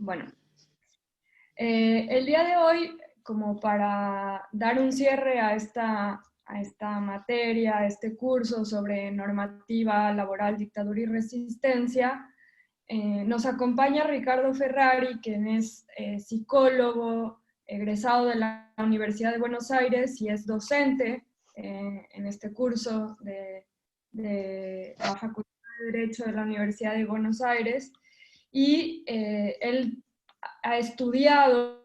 Bueno, el día de hoy, como para dar un cierre a esta materia, a este curso sobre normativa laboral, dictadura y resistencia, nos acompaña Ricardo Ferrari, quien es psicólogo, egresado de la Universidad de Buenos Aires y es docente en este curso de la Facultad de Derecho de la Universidad de Buenos Aires. Y él ha estudiado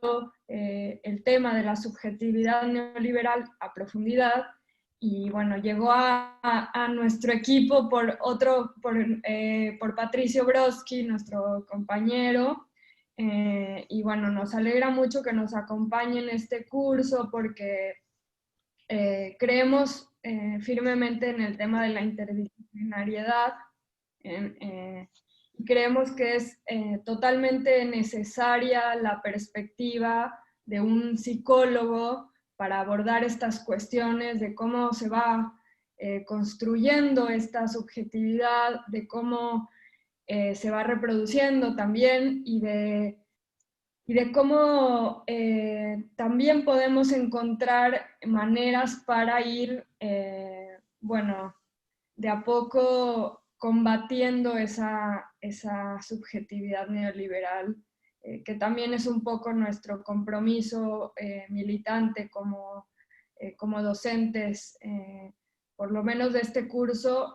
el tema de la subjetividad neoliberal a profundidad y bueno, llegó a nuestro equipo por Patricio Brodsky, nuestro compañero, y bueno, nos alegra mucho que nos acompañe en este curso porque creemos firmemente en el tema de la interdisciplinariedad. Creemos que es totalmente necesaria la perspectiva de un psicólogo para abordar estas cuestiones de cómo se va construyendo esta subjetividad, de cómo se va reproduciendo también y de cómo también podemos encontrar maneras para ir, bueno, de a poco combatiendo esa subjetividad neoliberal, que también es un poco nuestro compromiso militante como docentes, por lo menos de este curso.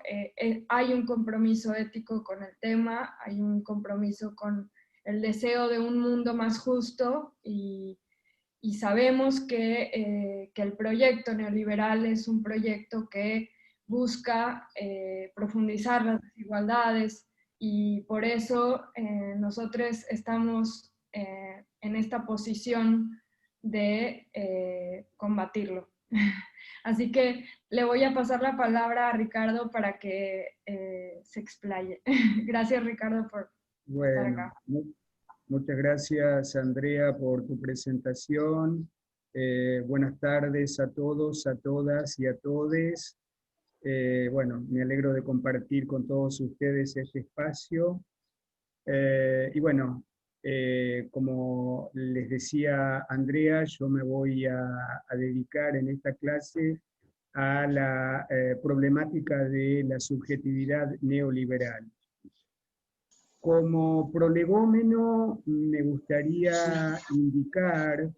Hay un compromiso ético con el tema, hay un compromiso con el deseo de un mundo más justo y sabemos que el proyecto neoliberal es un proyecto que busca profundizar las desigualdades y por eso nosotros estamos en esta posición de combatirlo. Así que le voy a pasar la palabra a Ricardo para que se explaye. Gracias, Ricardo, por estar Bueno, acá. muchas gracias, Andrea, por tu presentación. Buenas tardes a todos, a todas y a todes. Bueno, me alegro de compartir con todos ustedes este espacio. Y bueno, como les decía Andrea, yo me voy a dedicar en esta clase a la problemática de la subjetividad neoliberal. Como prolegómeno, me gustaría indicar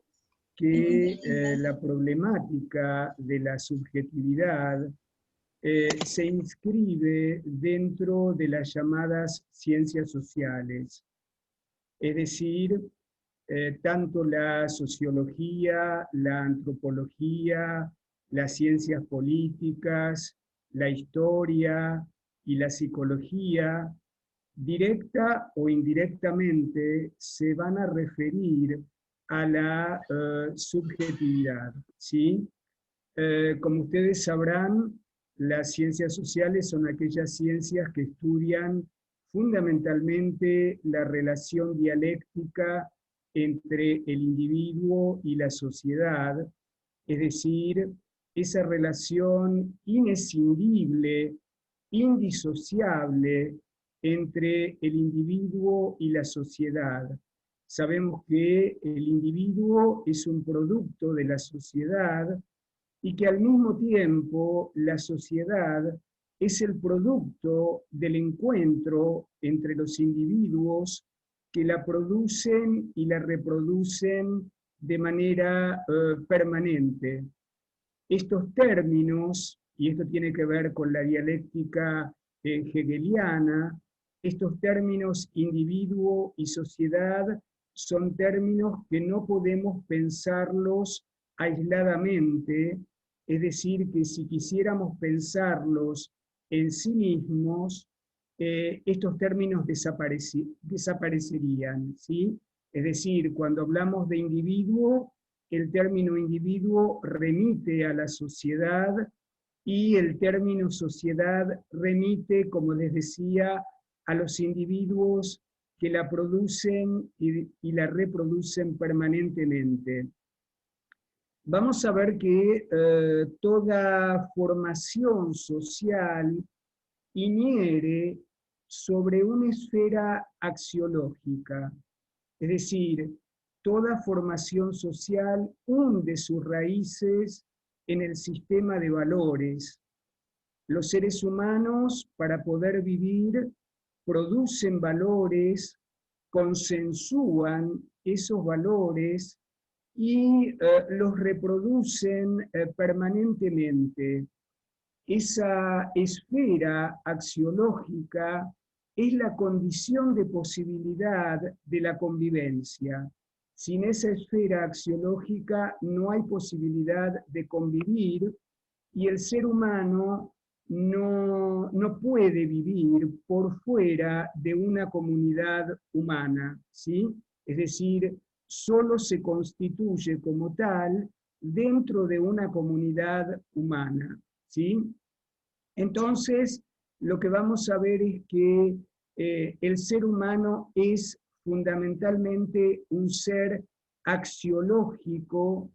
que la problemática de la subjetividad se inscribe dentro de las llamadas ciencias sociales, es decir, tanto la sociología, la antropología, las ciencias políticas, la historia y la psicología, directa o indirectamente, se van a referir a la subjetividad, ¿sí? Como ustedes sabrán, las ciencias sociales son aquellas ciencias que estudian fundamentalmente la relación dialéctica entre el individuo y la sociedad, es decir, esa relación inescindible, indisociable entre el individuo y la sociedad. Sabemos que el individuo es un producto de la sociedad y que al mismo tiempo la sociedad es el producto del encuentro entre los individuos que la producen y la reproducen de manera permanente. Estos términos, y esto tiene que ver con la dialéctica hegeliana, estos términos individuo y sociedad son términos que no podemos pensarlos aisladamente, es decir, que si quisiéramos pensarlos en sí mismos, estos términos desaparecerían, ¿sí? Es decir, cuando hablamos de individuo, el término individuo remite a la sociedad y el término sociedad remite, como les decía, a los individuos que la producen y la reproducen permanentemente. Vamos a ver que toda formación social inhiere sobre una esfera axiológica. Es decir, toda formación social hunde sus raíces en el sistema de valores. Los seres humanos, para poder vivir, producen valores, consensúan esos valores y los reproducen permanentemente. Esa esfera axiológica es la condición de posibilidad de la convivencia. Sin esa esfera axiológica no hay posibilidad de convivir y el ser humano no puede vivir por fuera de una comunidad humana, ¿sí? Es decir, solo se constituye como tal dentro de una comunidad humana, ¿sí? Entonces, lo que vamos a ver es que el ser humano es fundamentalmente un ser axiológico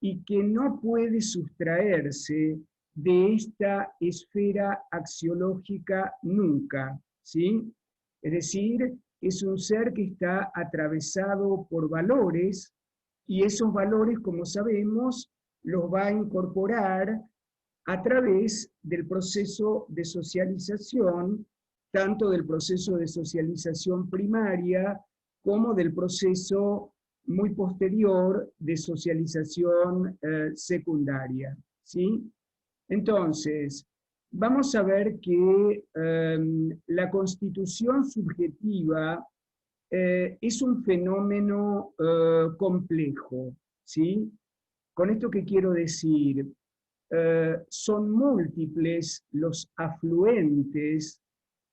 y que no puede sustraerse de esta esfera axiológica nunca, ¿sí? Es decir, es un ser que está atravesado por valores y esos valores, como sabemos, los va a incorporar a través del proceso de socialización, tanto del proceso de socialización primaria como del proceso muy posterior de socialización secundaria, ¿sí? Entonces, vamos a ver que la constitución subjetiva es un fenómeno complejo, ¿sí? Con esto que quiero decir, son múltiples los afluentes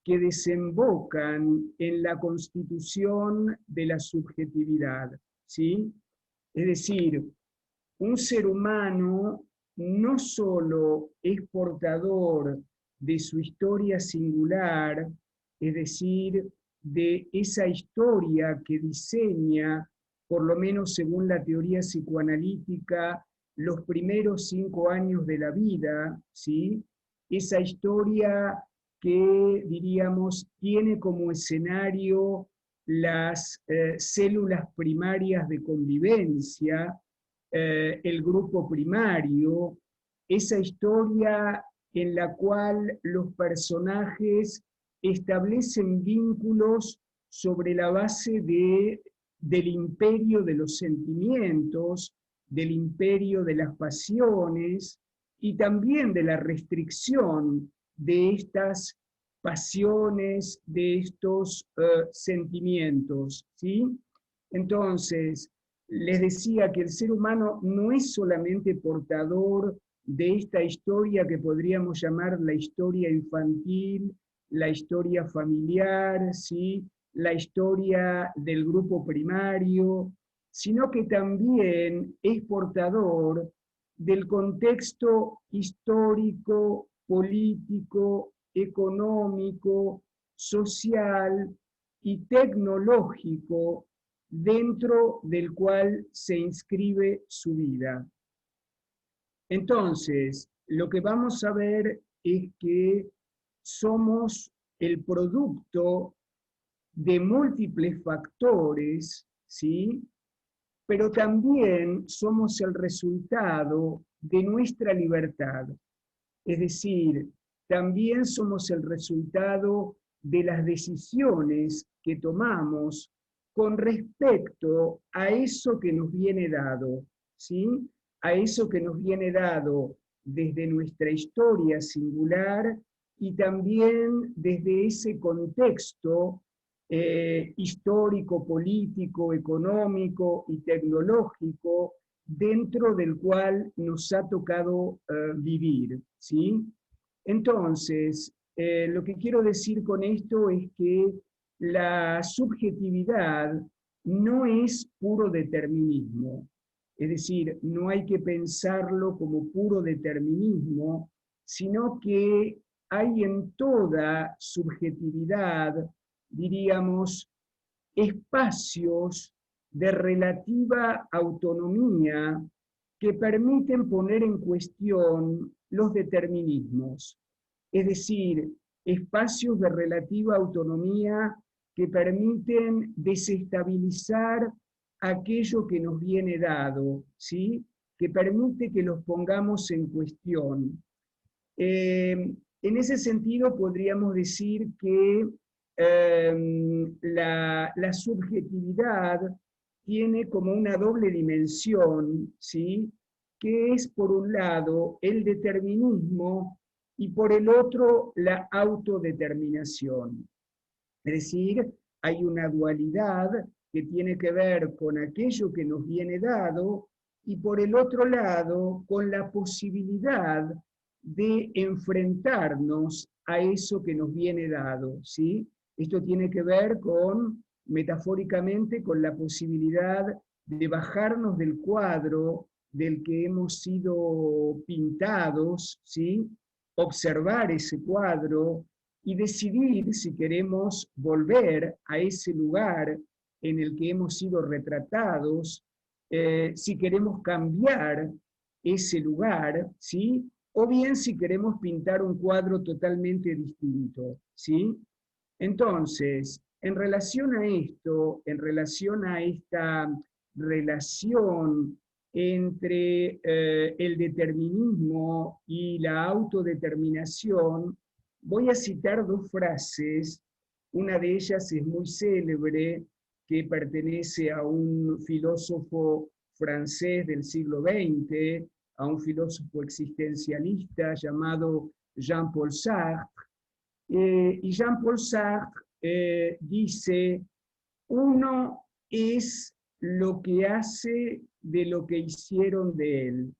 que desembocan en la constitución de la subjetividad, ¿sí? Es decir, un ser humano no solo es portador de su historia singular, es decir, de esa historia que diseña, por lo menos según la teoría psicoanalítica, los primeros 5 años de la vida, ¿sí? Esa historia que, diríamos, tiene como escenario las células primarias de convivencia, el grupo primario, esa historia en la cual los personajes establecen vínculos sobre la base del imperio de los sentimientos, del imperio de las pasiones y también de la restricción de estas pasiones, de estos sentimientos, ¿sí? Entonces, les decía que el ser humano no es solamente portador de esta historia que podríamos llamar la historia infantil, la historia familiar, ¿sí? La historia del grupo primario, sino que también es portador del contexto histórico, político, económico, social y tecnológico dentro del cual se inscribe su vida. Entonces, lo que vamos a ver es que somos el producto de múltiples factores, ¿sí? Pero también somos el resultado de nuestra libertad. Es decir, también somos el resultado de las decisiones que tomamos con respecto a eso que nos viene dado, ¿sí? A eso que nos viene dado desde nuestra historia singular y también desde ese contexto histórico, político, económico y tecnológico dentro del cual nos ha tocado vivir, ¿sí? Entonces, lo que quiero decir con esto es que la subjetividad no es puro determinismo, es decir, no hay que pensarlo como puro determinismo, sino que hay en toda subjetividad, diríamos, espacios de relativa autonomía que permiten poner en cuestión los determinismos, es decir, espacios de relativa autonomía que permiten desestabilizar aquello que nos viene dado, ¿sí? Que permite que los pongamos en cuestión. En ese sentido, podríamos decir que la subjetividad tiene como una doble dimensión, ¿sí? Que es, por un lado, el determinismo y por el otro, la autodeterminación. Es decir, hay una dualidad que tiene que ver con aquello que nos viene dado y por el otro lado, con la posibilidad de enfrentarnos a eso que nos viene dado, ¿sí? Esto tiene que ver con, metafóricamente, con la posibilidad de bajarnos del cuadro del que hemos sido pintados, ¿sí? Observar ese cuadro y decidir si queremos volver a ese lugar en el que hemos sido retratados, si queremos cambiar ese lugar, ¿sí? O bien si queremos pintar un cuadro totalmente distinto, ¿sí? Entonces, en relación a esto, en relación a esta relación entre el determinismo y la autodeterminación, voy a citar dos frases. Una de ellas es muy célebre, que pertenece a un filósofo francés del siglo XX, a un filósofo existencialista llamado Jean-Paul Sartre. Y Jean-Paul Sartre dice, uno es lo que hace de lo que hicieron de él.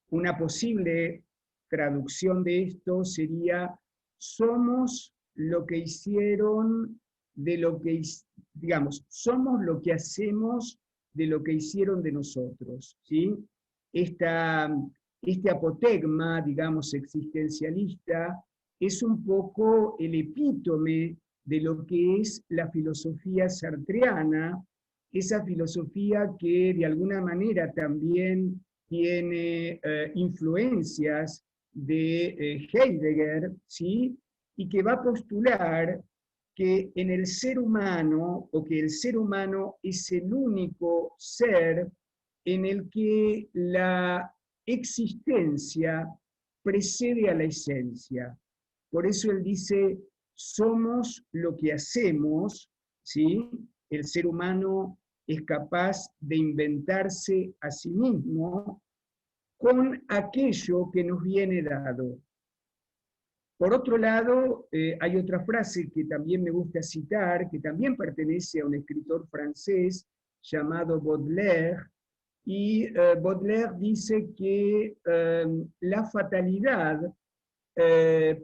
Una posible traducción de esto sería, somos lo que hicieron de lo que, digamos, somos lo que hacemos de lo que hicieron de nosotros, ¿sí? Este apotegma, digamos, existencialista, es un poco el epítome de lo que es la filosofía sartreana, esa filosofía que de alguna manera también tiene influencias de Heidegger, ¿sí? Y que va a postular que en el ser humano, o que el ser humano es el único ser en el que la existencia precede a la esencia. Por eso él dice, somos lo que hacemos, ¿sí? El ser humano es capaz de inventarse a sí mismo con aquello que nos viene dado. Por otro lado, hay otra frase que también me gusta citar, que también pertenece a un escritor francés llamado Baudelaire, y Baudelaire dice que la fatalidad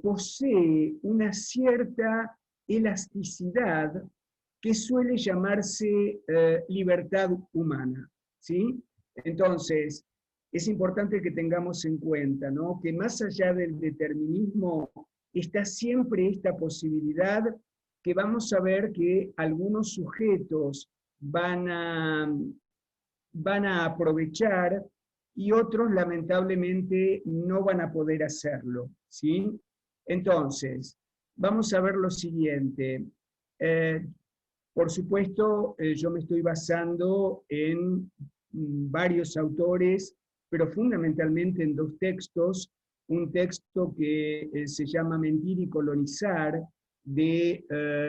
posee una cierta elasticidad que suele llamarse libertad humana, ¿sí? Entonces, es importante que tengamos en cuenta, ¿no?, que más allá del determinismo está siempre esta posibilidad que vamos a ver que algunos sujetos van a aprovechar y otros lamentablemente no van a poder hacerlo, ¿sí? Entonces, vamos a ver lo siguiente. Por supuesto, yo me estoy basando en varios autores, pero fundamentalmente en dos textos. Un texto que se llama Mentir y colonizar, de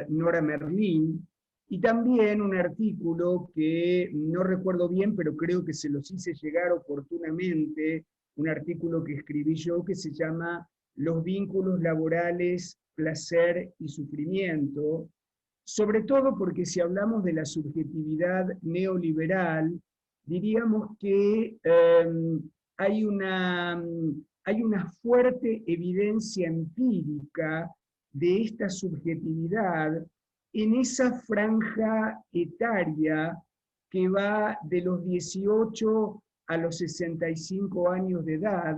Nora Merlin, y también un artículo que no recuerdo bien, pero creo que se los hice llegar oportunamente, un artículo que escribí yo que se llama Los vínculos laborales, placer y sufrimiento, sobre todo porque si hablamos de la subjetividad neoliberal, diríamos que hay una fuerte evidencia empírica de esta subjetividad en esa franja etaria que va de los 18 a los 65 años de edad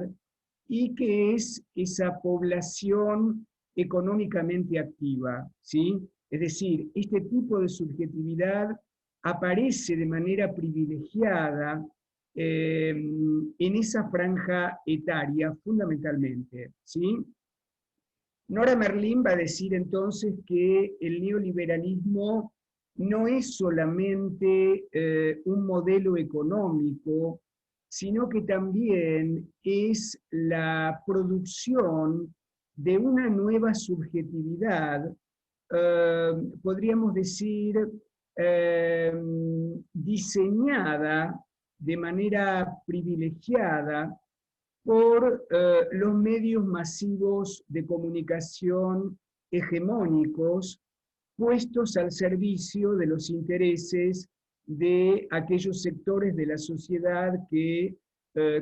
y que es esa población económicamente activa, ¿sí? Es decir, este tipo de subjetividad aparece de manera privilegiada en esa franja etaria fundamentalmente, ¿sí? Nora Merlin va a decir entonces que el neoliberalismo no es solamente un modelo económico, sino que también es la producción de una nueva subjetividad, podríamos decir, eh, diseñada de manera privilegiada por los medios masivos de comunicación hegemónicos puestos al servicio de los intereses de aquellos sectores de la sociedad que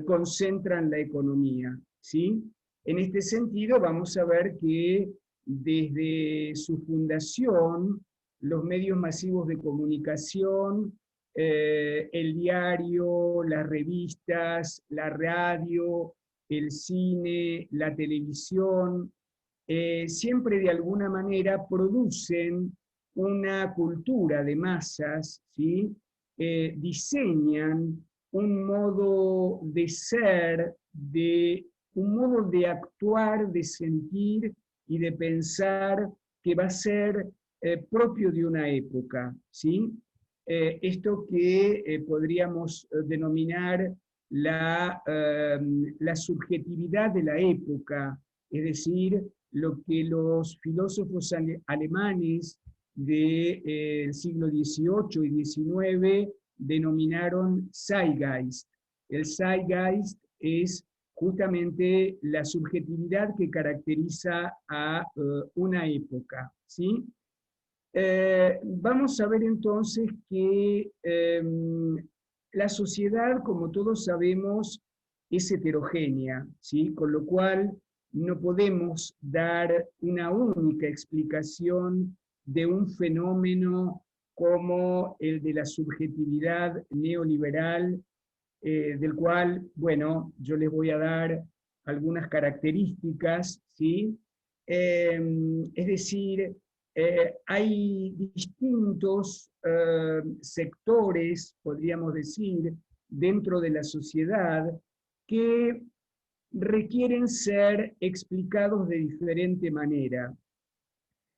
concentran la economía, ¿sí? En este sentido, vamos a ver que desde su fundación, los medios masivos de comunicación, el diario, las revistas, la radio, el cine, la televisión, siempre de alguna manera producen una cultura de masas, ¿sí? Diseñan un modo de ser, un modo de actuar, de sentir y de pensar que va a ser propio de una época, ¿sí? Esto que podríamos denominar la subjetividad de la época, es decir, lo que los filósofos alemanes del siglo XVIII y XIX denominaron Zeitgeist. El Zeitgeist es justamente la subjetividad que caracteriza a una época, ¿sí? Vamos a ver entonces que la sociedad, como todos sabemos, es heterogénea, ¿sí? Con lo cual no podemos dar una única explicación de un fenómeno como el de la subjetividad neoliberal, del cual, bueno, yo les voy a dar algunas características, ¿sí? Es decir, hay distintos sectores, podríamos decir, dentro de la sociedad que requieren ser explicados de diferente manera.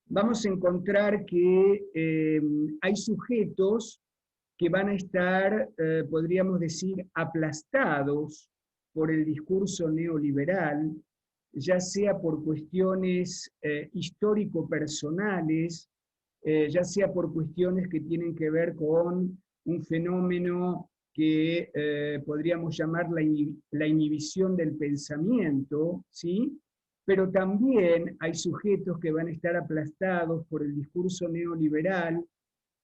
Vamos a encontrar que hay sujetos que van a estar, podríamos decir, aplastados por el discurso neoliberal, ya sea por cuestiones histórico-personales, ya sea por cuestiones que tienen que ver con un fenómeno que podríamos llamar la inhibición del pensamiento, ¿sí? Pero también hay sujetos que van a estar aplastados por el discurso neoliberal,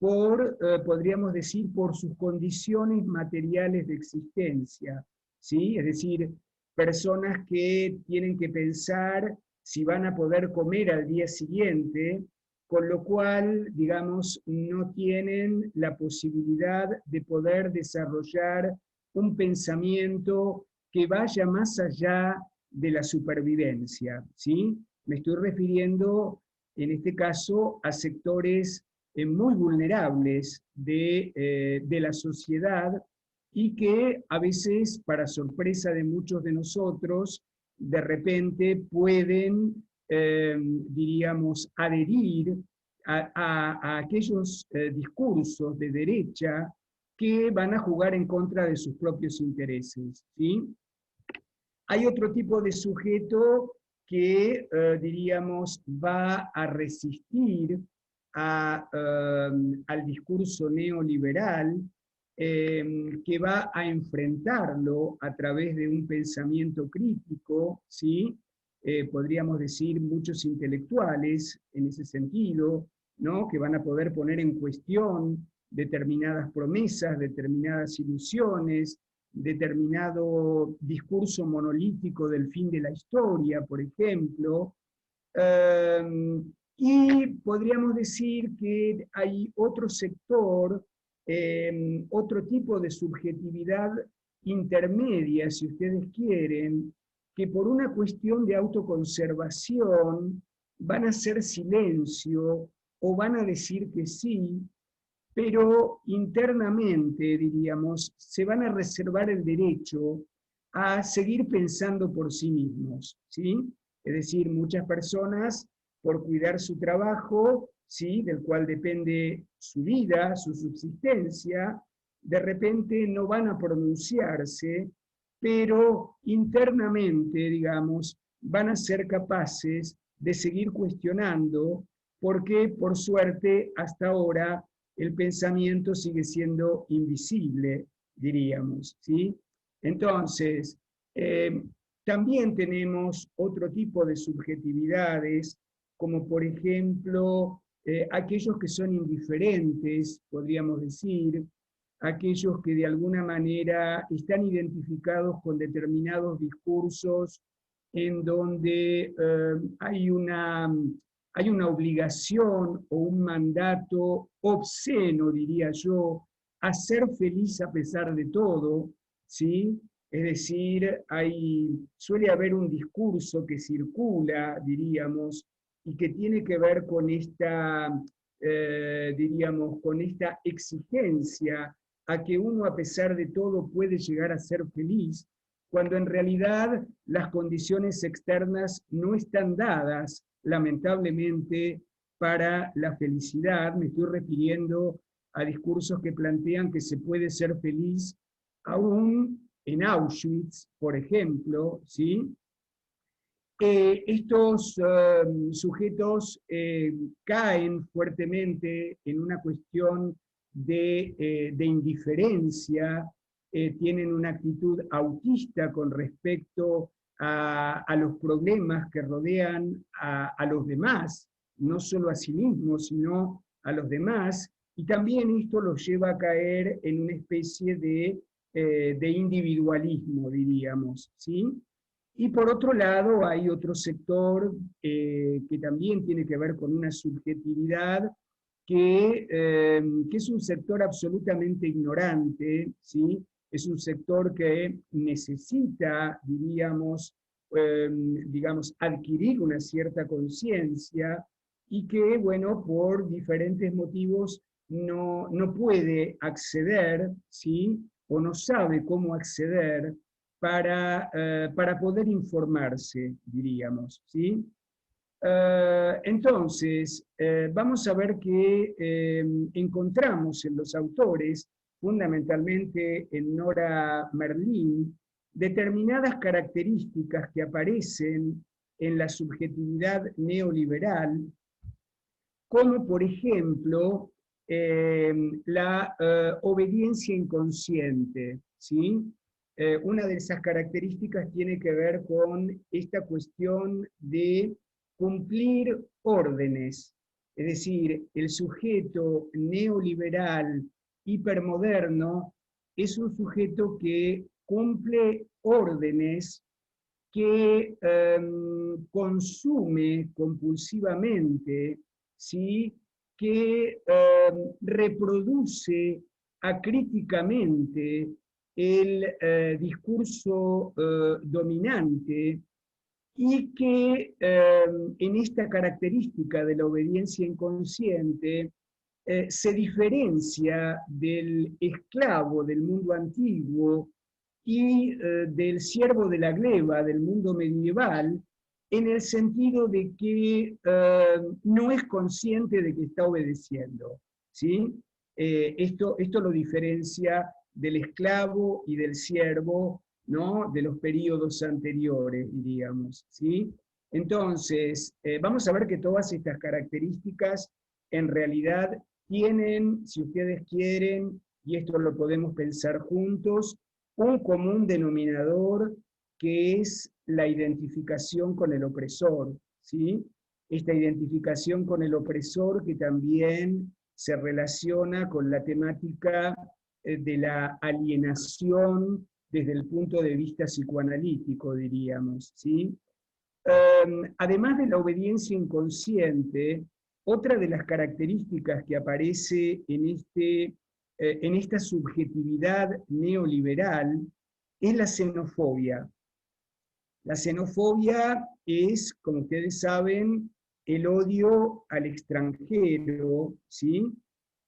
podríamos decir, por sus condiciones materiales de existencia, ¿sí? Es decir, personas que tienen que pensar si van a poder comer al día siguiente, con lo cual, digamos, no tienen la posibilidad de poder desarrollar un pensamiento que vaya más allá de la supervivencia, ¿sí? Me estoy refiriendo, en este caso, a sectores muy vulnerables de la sociedad y que a veces, para sorpresa de muchos de nosotros, de repente pueden, diríamos, adherir a aquellos discursos de derecha que van a jugar en contra de sus propios intereses, ¿sí? Hay otro tipo de sujeto que, diríamos, va a resistir al discurso neoliberal, que va a enfrentarlo a través de un pensamiento crítico, ¿sí? Podríamos decir muchos intelectuales en ese sentido, ¿no? Que van a poder poner en cuestión determinadas promesas, determinadas ilusiones, determinado discurso monolítico del fin de la historia, por ejemplo, y podríamos decir que hay otro sector, otro tipo de subjetividad intermedia, si ustedes quieren, que por una cuestión de autoconservación van a hacer silencio o van a decir que sí, pero internamente, diríamos, se van a reservar el derecho a seguir pensando por sí mismos, ¿sí? Es decir, muchas personas, por cuidar su trabajo, ¿sí?, del cual depende su vida, su subsistencia, de repente no van a pronunciarse, pero internamente, digamos, van a ser capaces de seguir cuestionando, porque por suerte hasta ahora el pensamiento sigue siendo invisible, diríamos, ¿sí? Entonces, también tenemos otro tipo de subjetividades, como por ejemplo aquellos que son indiferentes, podríamos decir, aquellos que de alguna manera están identificados con determinados discursos en donde hay una obligación o un mandato obsceno, diría yo, a ser feliz a pesar de todo, ¿sí? Es decir, suele haber un discurso que circula, diríamos, y que tiene que ver con esta, diríamos, con esta exigencia a que uno a pesar de todo puede llegar a ser feliz, cuando en realidad las condiciones externas no están dadas, lamentablemente, para la felicidad. Me estoy refiriendo a discursos que plantean que se puede ser feliz aún en Auschwitz, por ejemplo, ¿sí? Estos sujetos caen fuertemente en una cuestión de indiferencia, tienen una actitud autista con respecto a los problemas que rodean a los demás, no solo a sí mismos, sino a los demás, y también esto los lleva a caer en una especie de individualismo, diríamos, ¿sí? Y por otro lado, hay otro sector que también tiene que ver con una subjetividad que es un sector absolutamente ignorante, ¿sí? Es un sector que necesita, digamos, adquirir una cierta conciencia y que, bueno, por diferentes motivos no puede acceder, ¿sí? O no sabe cómo acceder para poder informarse, diríamos, ¿sí? Entonces, vamos a ver que encontramos en los autores, fundamentalmente en Nora Merlin, determinadas características que aparecen en la subjetividad neoliberal, como por ejemplo la obediencia inconsciente, ¿sí? Una de esas características tiene que ver con esta cuestión de cumplir órdenes, es decir, el sujeto neoliberal hipermoderno es un sujeto que cumple órdenes, que consume compulsivamente, ¿sí? Que reproduce acríticamente el discurso dominante y que en esta característica de la obediencia inconsciente se diferencia del esclavo del mundo antiguo y del siervo de la gleba del mundo medieval, en el sentido de que no es consciente de que está obedeciendo, ¿sí? Esto lo diferencia del esclavo y del siervo, ¿no?, de los periodos anteriores, diríamos, ¿sí? Entonces, vamos a ver que todas estas características en realidad tienen, si ustedes quieren, y esto lo podemos pensar juntos, un común denominador que es la identificación con el opresor, ¿sí? Esta identificación con el opresor que también se relaciona con la temática de la alienación desde el punto de vista psicoanalítico, diríamos, ¿sí? Además de la obediencia inconsciente, otra de las características que aparece en esta subjetividad neoliberal es la xenofobia. La xenofobia es, como ustedes saben, el odio al extranjero, ¿sí?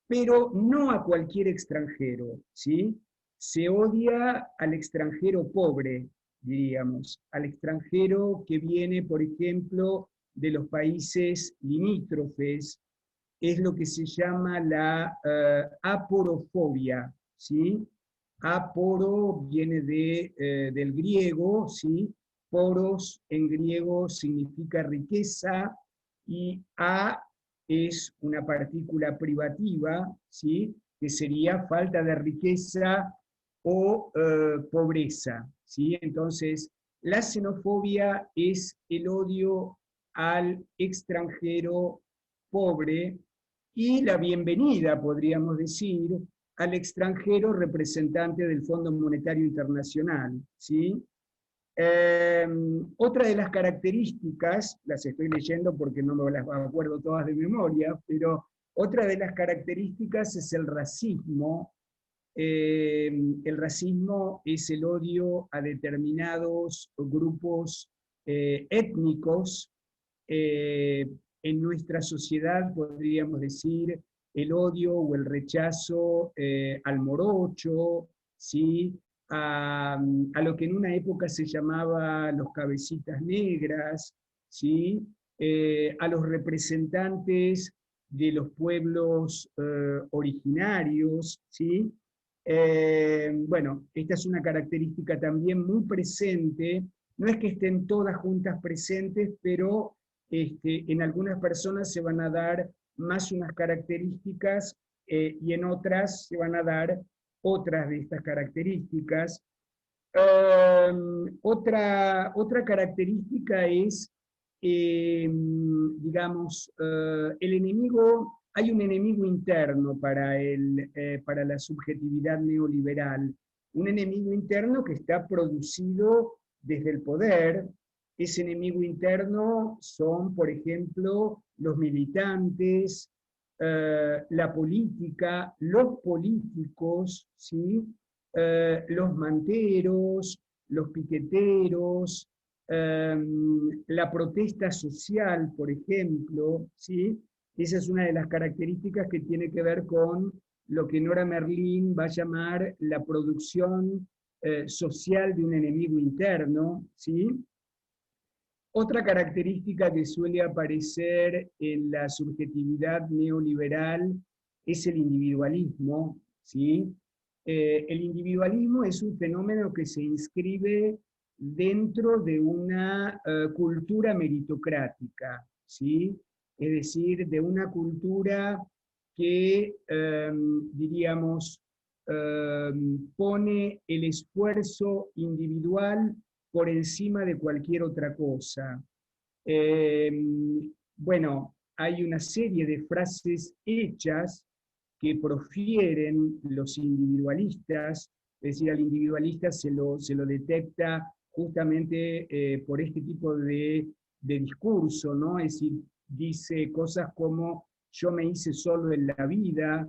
Pero no a cualquier extranjero, ¿sí? Se odia al extranjero pobre, diríamos, al extranjero que viene, por ejemplo, de los países limítrofes, es lo que se llama la aporofobia, ¿sí? Aporo viene del griego, ¿sí? Poros en griego significa riqueza y a es una partícula privativa, ¿sí? Que sería falta de riqueza o pobreza, ¿sí? Entonces, la xenofobia es el odio al extranjero pobre y la bienvenida, podríamos decir, al extranjero representante del Fondo Monetario Internacional, ¿sí? Otra de las características, las estoy leyendo porque no me las acuerdo todas de memoria, pero otra de las características es el racismo. El racismo es el odio a determinados grupos étnicos. En nuestra sociedad podríamos decir el odio o el rechazo al morocho, ¿sí? A lo que en una época se llamaba los cabecitas negras, ¿sí? A los representantes de los pueblos originarios, ¿sí? Bueno, esta es una característica también muy presente, no es que estén todas juntas presentes, pero en algunas personas se van a dar más unas características y en otras se van a dar otras de estas características. Otra característica es, digamos, el enemigo, hay un enemigo interno para la subjetividad neoliberal, un enemigo interno que está producido desde el poder. Ese enemigo interno son, por ejemplo, los militantes, la política, los políticos, ¿sí? Los manteros, los piqueteros, la protesta social, por ejemplo, ¿sí? Esa es una de las características que tiene que ver con lo que Nora Merlin va a llamar la producción social de un enemigo interno, ¿sí? Otra característica que suele aparecer en la subjetividad neoliberal es el individualismo, ¿sí? El individualismo es un fenómeno que se inscribe dentro de una cultura meritocrática, ¿sí? Es decir, de una cultura que, diríamos, pone el esfuerzo individual por encima de cualquier otra cosa. Eh, bueno, hay una serie de frases hechas que profieren los individualistas, es decir, al individualista se lo detecta justamente por este tipo de discurso, ¿no? Es decir, dice cosas como yo me hice solo en la vida,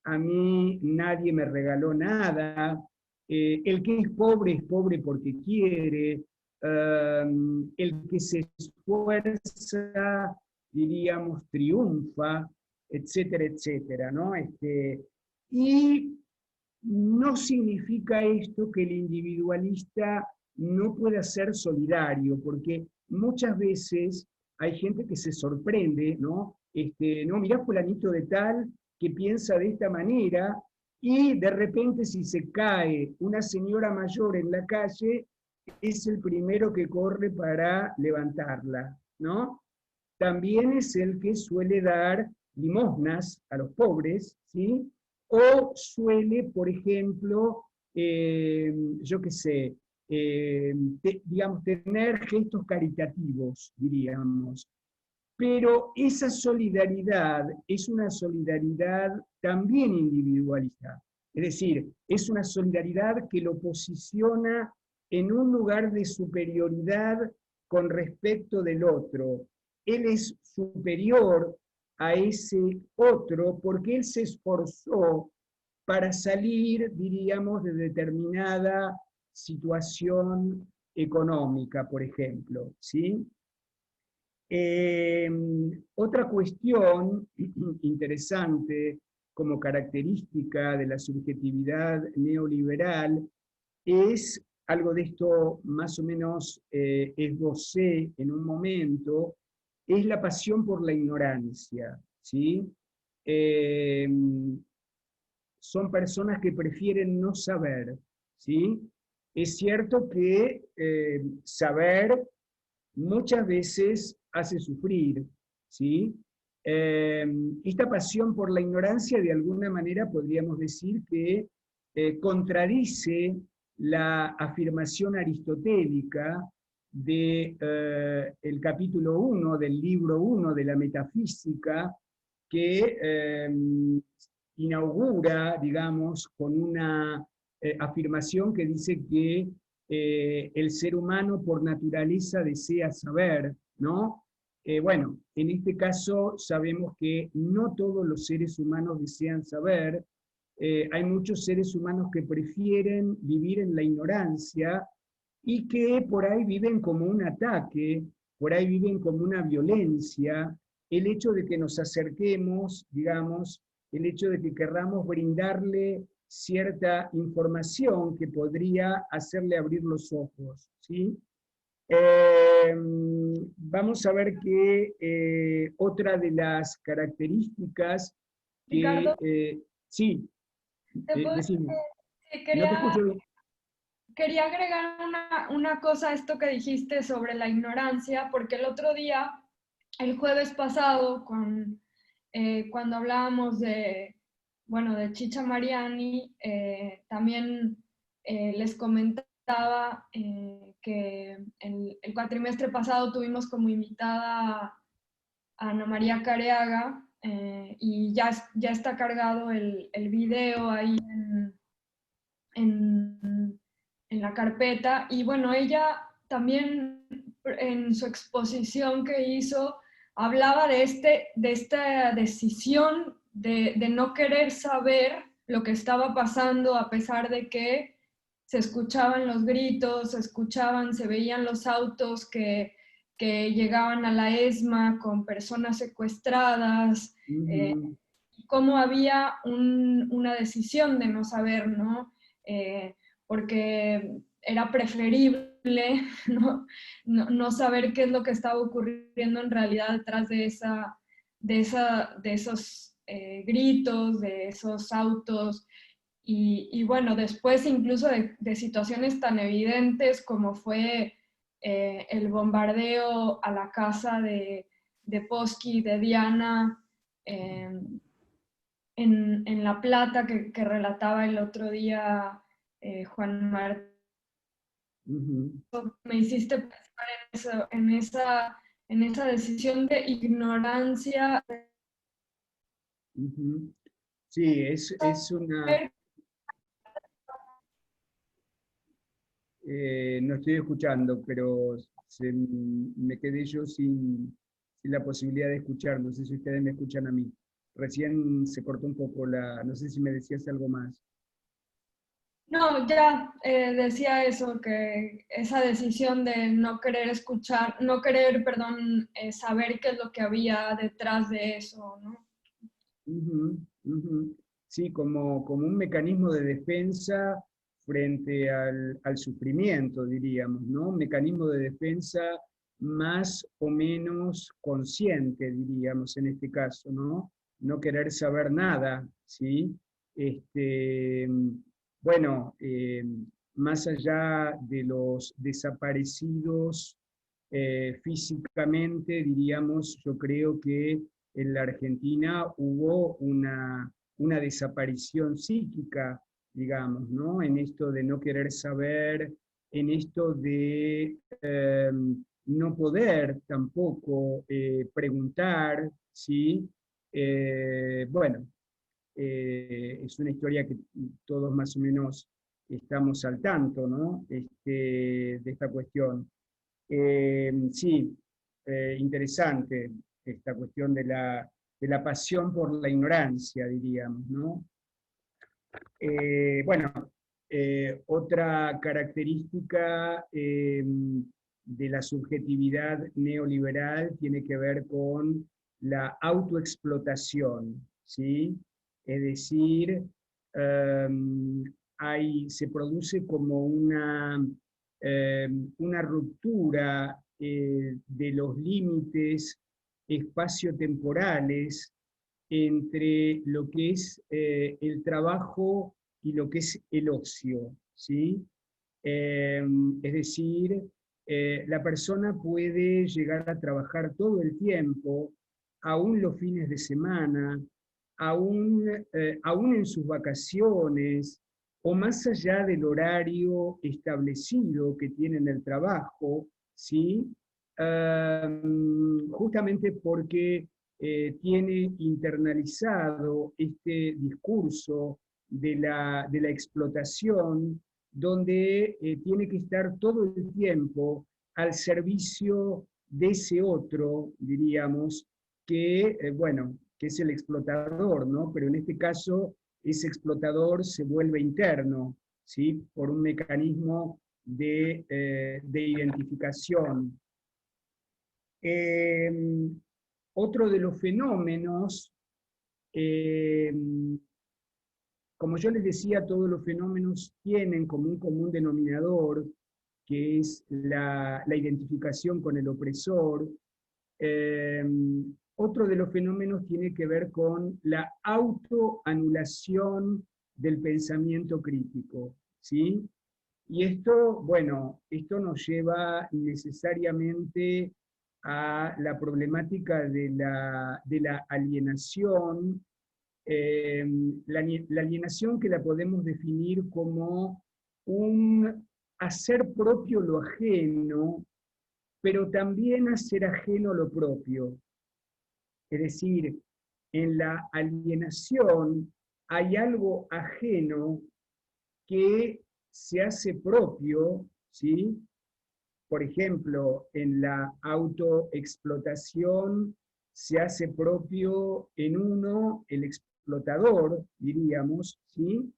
a mí nadie me regaló nada, el que es pobre porque quiere, el que se esfuerza, diríamos, triunfa, etcétera, etcétera, ¿no? Y no significa esto que el individualista no pueda ser solidario, porque muchas veces hay gente que se sorprende, ¿no? No, mirá fulanito de tal que piensa de esta manera, y de repente si se cae una señora mayor en la calle, es el primero que corre para levantarla, ¿no? También es el que suele dar limosnas a los pobres, ¿sí? O suele, por ejemplo, yo qué sé, digamos, tener gestos caritativos, diríamos. Pero esa solidaridad es una solidaridad también individualista. Es decir, es una solidaridad que lo posiciona en un lugar de superioridad con respecto del otro. Él es superior a ese otro porque él se esforzó para salir, diríamos, de determinada situación económica, por ejemplo, ¿sí? Otra cuestión interesante como característica de la subjetividad neoliberal es algo de esto más o menos esbocé en un momento, es la pasión por la ignorancia, ¿sí? Eh, Son personas que prefieren no saber, ¿sí? Es cierto que saber muchas veces hace sufrir, ¿sí? Eh, Esta pasión por la ignorancia, de alguna manera, podríamos decir que contradice la afirmación aristotélica de, el capítulo 1 del libro 1 de la metafísica, que inaugura, digamos, con una afirmación que dice que el ser humano por naturaleza desea saber, ¿no? Bueno, en este caso sabemos que no todos los seres humanos desean saber. Hay muchos seres humanos que prefieren vivir en la ignorancia y que por ahí viven como un ataque, por ahí viven como una violencia, el hecho de que nos acerquemos, digamos, el hecho de que querramos brindarle cierta información que podría hacerle abrir los ojos, ¿sí? Vamos a ver que otra de las características que, Ricardo, sí, te puedo decir decime, que no te escucho bien. quería agregar una cosa a esto que dijiste sobre la ignorancia, porque el otro día, el jueves pasado, cuando hablábamos de, bueno, de Chicha Mariani, también les comentaba que el cuatrimestre pasado tuvimos como invitada a Ana María Careaga, y ya está cargado el video ahí en, en la carpeta. Y bueno, ella también en su exposición que hizo hablaba de esta decisión de no querer saber lo que estaba pasando a pesar de que se escuchaban los gritos, se veían los autos que llegaban a la ESMA con personas secuestradas, cómo había una decisión de no saber, ¿no? Porque era preferible no saber qué es lo que estaba ocurriendo en realidad detrás de esos gritos, de esos autos. Y bueno, después incluso de situaciones tan evidentes como fue el bombardeo a la casa de Posky, de Diana, en La Plata, que relataba el otro día Juan Martín. Me hiciste pensar en esa decisión de ignorancia. Sí, es una... no estoy escuchando, pero me quedé yo sin la posibilidad de escuchar. No sé si ustedes me escuchan a mí. Recién se cortó un poco la... No sé si me decías algo más. No, ya decía eso, que esa decisión de no querer escuchar, no querer, perdón, saber qué es lo que había detrás de eso, ¿no? Ujú, ujú. Sí, como un mecanismo de defensa frente al sufrimiento, diríamos, ¿no? Un mecanismo de defensa más o menos consciente, diríamos, en este caso, ¿no? No querer saber nada, ¿sí? Este, bueno, más allá de los desaparecidos físicamente, diríamos, yo creo que en la Argentina hubo una desaparición psíquica, digamos, ¿no? En esto de no querer saber, en esto de no poder tampoco preguntar, ¿sí? Bueno, es una historia que todos más o menos estamos al tanto, ¿no? De esta cuestión. Sí, interesante esta cuestión de la pasión por la ignorancia, diríamos, ¿no? Bueno, otra característica de la subjetividad neoliberal tiene que ver con la autoexplotación, ¿sí? Es decir, se produce como una ruptura de los límites espaciotemporales entre lo que es el trabajo y lo que es el ocio, ¿sí? Es decir, la persona puede llegar a trabajar todo el tiempo, aún los fines de semana, aún en sus vacaciones, o más allá del horario establecido que tiene en el trabajo, ¿sí? Justamente porque tiene internalizado este discurso de la explotación, donde tiene que estar todo el tiempo al servicio de ese otro, diríamos, que, bueno, que es el explotador, ¿no? Pero en este caso, ese explotador se vuelve interno, ¿sí? Por un mecanismo de identificación. Otro de los fenómenos, como yo les decía, todos los fenómenos tienen como un común denominador, que es la identificación con el opresor. Otro de los fenómenos tiene que ver con la autoanulación del pensamiento crítico, ¿sí? Y esto, bueno, esto nos lleva necesariamente a la problemática de la alienación, la alienación que la podemos definir como un hacer propio lo ajeno, pero también hacer ajeno lo propio. Es decir, en la alienación hay algo ajeno que se hace propio, ¿sí? Por ejemplo, en la autoexplotación se hace propio en uno el explotador, diríamos, ¿sí?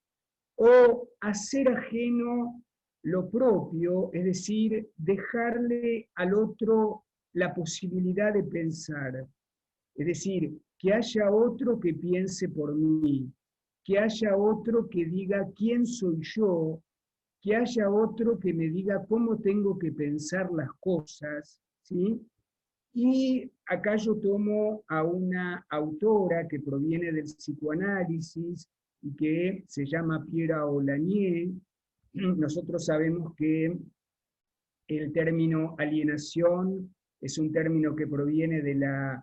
O hacer ajeno lo propio, es decir, dejarle al otro la posibilidad de pensar. Es decir, que haya otro que piense por mí, que haya otro que diga quién soy yo, que haya otro que me diga cómo tengo que pensar las cosas, ¿sí? Y acá yo tomo a una autora que proviene del psicoanálisis y que se llama Pierre Aulagnier. Nosotros sabemos que el término alienación es un término que proviene de la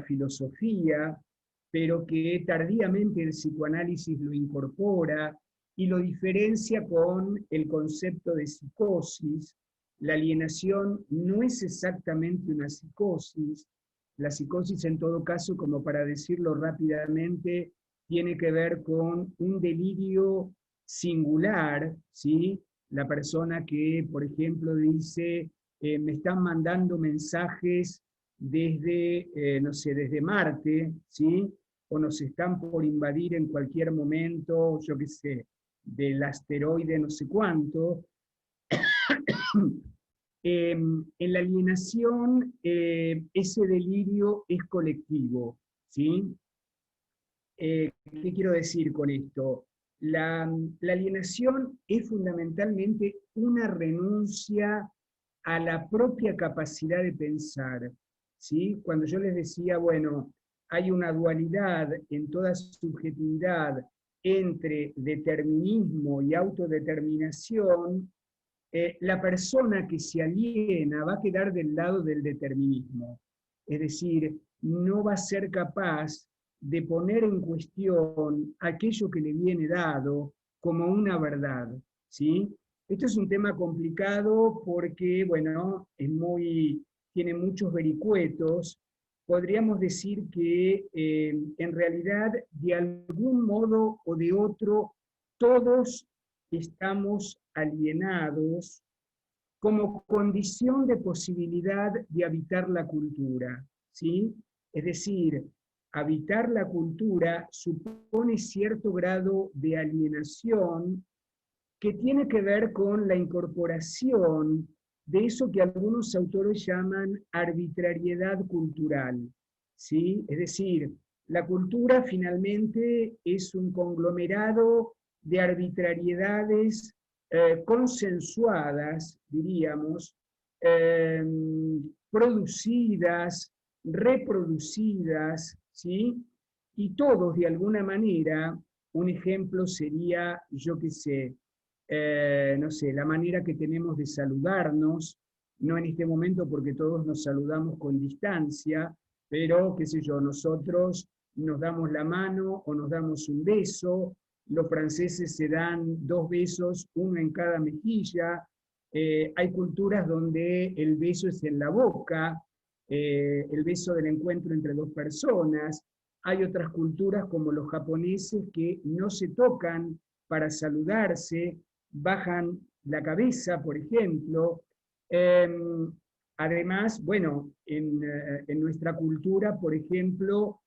filosofía, pero que tardíamente el psicoanálisis lo incorpora y lo diferencia con el concepto de psicosis. La alienación no es exactamente una psicosis. La psicosis, en todo caso, como para decirlo rápidamente, tiene que ver con un delirio singular, ¿sí? La persona que, por ejemplo, dice, me están mandando mensajes desde, no sé, desde Marte, ¿sí? O nos están por invadir en cualquier momento, yo qué sé, del asteroide no sé cuánto. En la alienación, ese delirio es colectivo, ¿sí? ¿Qué quiero decir con esto? La alienación es fundamentalmente una renuncia a la propia capacidad de pensar, ¿sí? Cuando yo les decía, bueno, hay una dualidad en toda subjetividad entre determinismo y autodeterminación, la persona que se aliena va a quedar del lado del determinismo. Es decir, no va a ser capaz de poner en cuestión aquello que le viene dado como una verdad, ¿sí? Esto es un tema complicado porque, bueno, tiene muchos vericuetos. Podríamos decir que en realidad, de algún modo o de otro, todos estamos alienados como condición de posibilidad de habitar la cultura, ¿sí? Es decir, habitar la cultura supone cierto grado de alienación que tiene que ver con la incorporación de eso que algunos autores llaman arbitrariedad cultural, ¿sí? Es decir, la cultura finalmente es un conglomerado de arbitrariedades consensuadas, diríamos, producidas, reproducidas, ¿sí? Y todos, de alguna manera, un ejemplo sería, yo qué sé, no sé, la manera que tenemos de saludarnos, no en este momento porque todos nos saludamos con distancia, pero, qué sé yo, nosotros nos damos la mano o nos damos un beso, los franceses se dan 2 besos, uno en cada mejilla, hay culturas donde el beso es en la boca, el beso del encuentro entre 2 personas, hay otras culturas como los japoneses que no se tocan para saludarse, bajan la cabeza, por ejemplo. Además, bueno, en nuestra cultura, por ejemplo,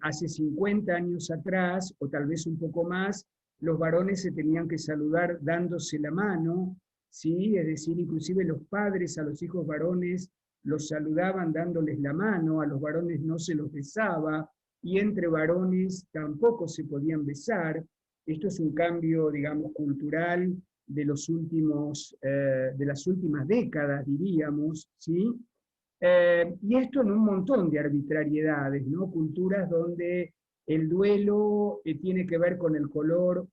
hace 50 años atrás, o tal vez un poco más, los varones se tenían que saludar dándose la mano, ¿sí? Es decir, inclusive los padres a los hijos varones los saludaban dándoles la mano, a los varones no se los besaba, y entre varones tampoco se podían besar. Esto es un cambio, digamos, cultural de los últimos, de las últimas décadas, diríamos, ¿sí? Y esto en un montón de arbitrariedades, ¿no? Culturas donde el duelo tiene que ver con el color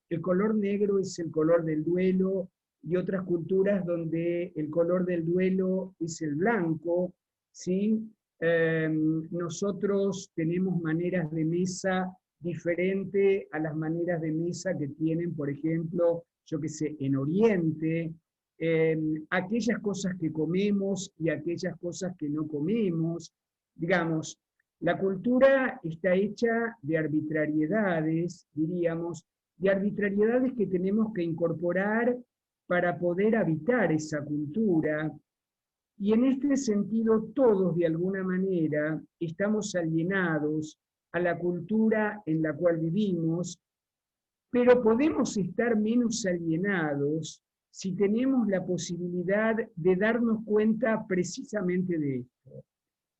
negro es el color del duelo, y otras culturas donde el color del duelo es el blanco, ¿sí? Nosotros tenemos maneras de mesa diferentes a las maneras de mesa que tienen, por ejemplo, yo qué sé, en Oriente, aquellas cosas que comemos y aquellas cosas que no comemos. Digamos, la cultura está hecha de arbitrariedades, diríamos, de arbitrariedades que tenemos que incorporar para poder habitar esa cultura. Y en este sentido, todos de alguna manera estamos alienados a la cultura en la cual vivimos, pero podemos estar menos alienados si tenemos la posibilidad de darnos cuenta precisamente de esto,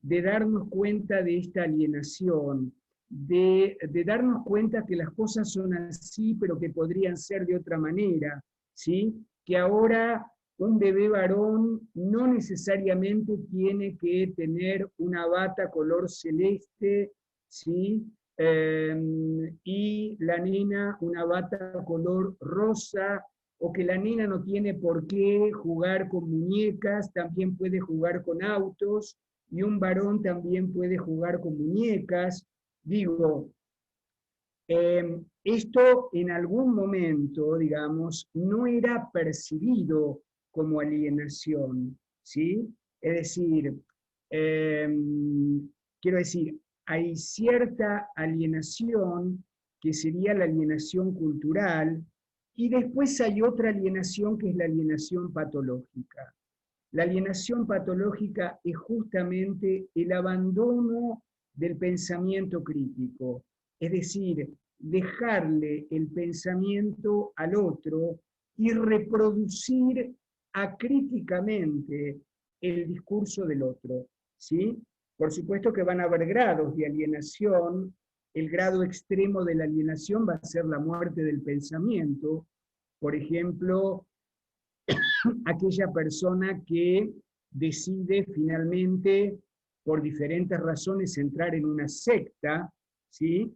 de darnos cuenta de esta alienación, de darnos cuenta que las cosas son así, pero que podrían ser de otra manera, ¿sí? Que ahora un bebé varón no necesariamente tiene que tener una bata color celeste, ¿sí? Y la nena una bata color rosa, o que la nena no tiene por qué jugar con muñecas, también puede jugar con autos, y un varón también puede jugar con muñecas. Digo, esto en algún momento, digamos, no era percibido como alienación, ¿sí? Es decir, quiero decir, hay cierta alienación que sería la alienación cultural, y después hay otra alienación que es la alienación patológica. La alienación patológica es justamente el abandono del pensamiento crítico, es decir, dejarle el pensamiento al otro y reproducir acríticamente el discurso del otro, ¿sí? Por supuesto que van a haber grados de alienación. El grado extremo de la alienación va a ser la muerte del pensamiento. Por ejemplo, aquella persona que decide finalmente, por diferentes razones, entrar en una secta, ¿sí?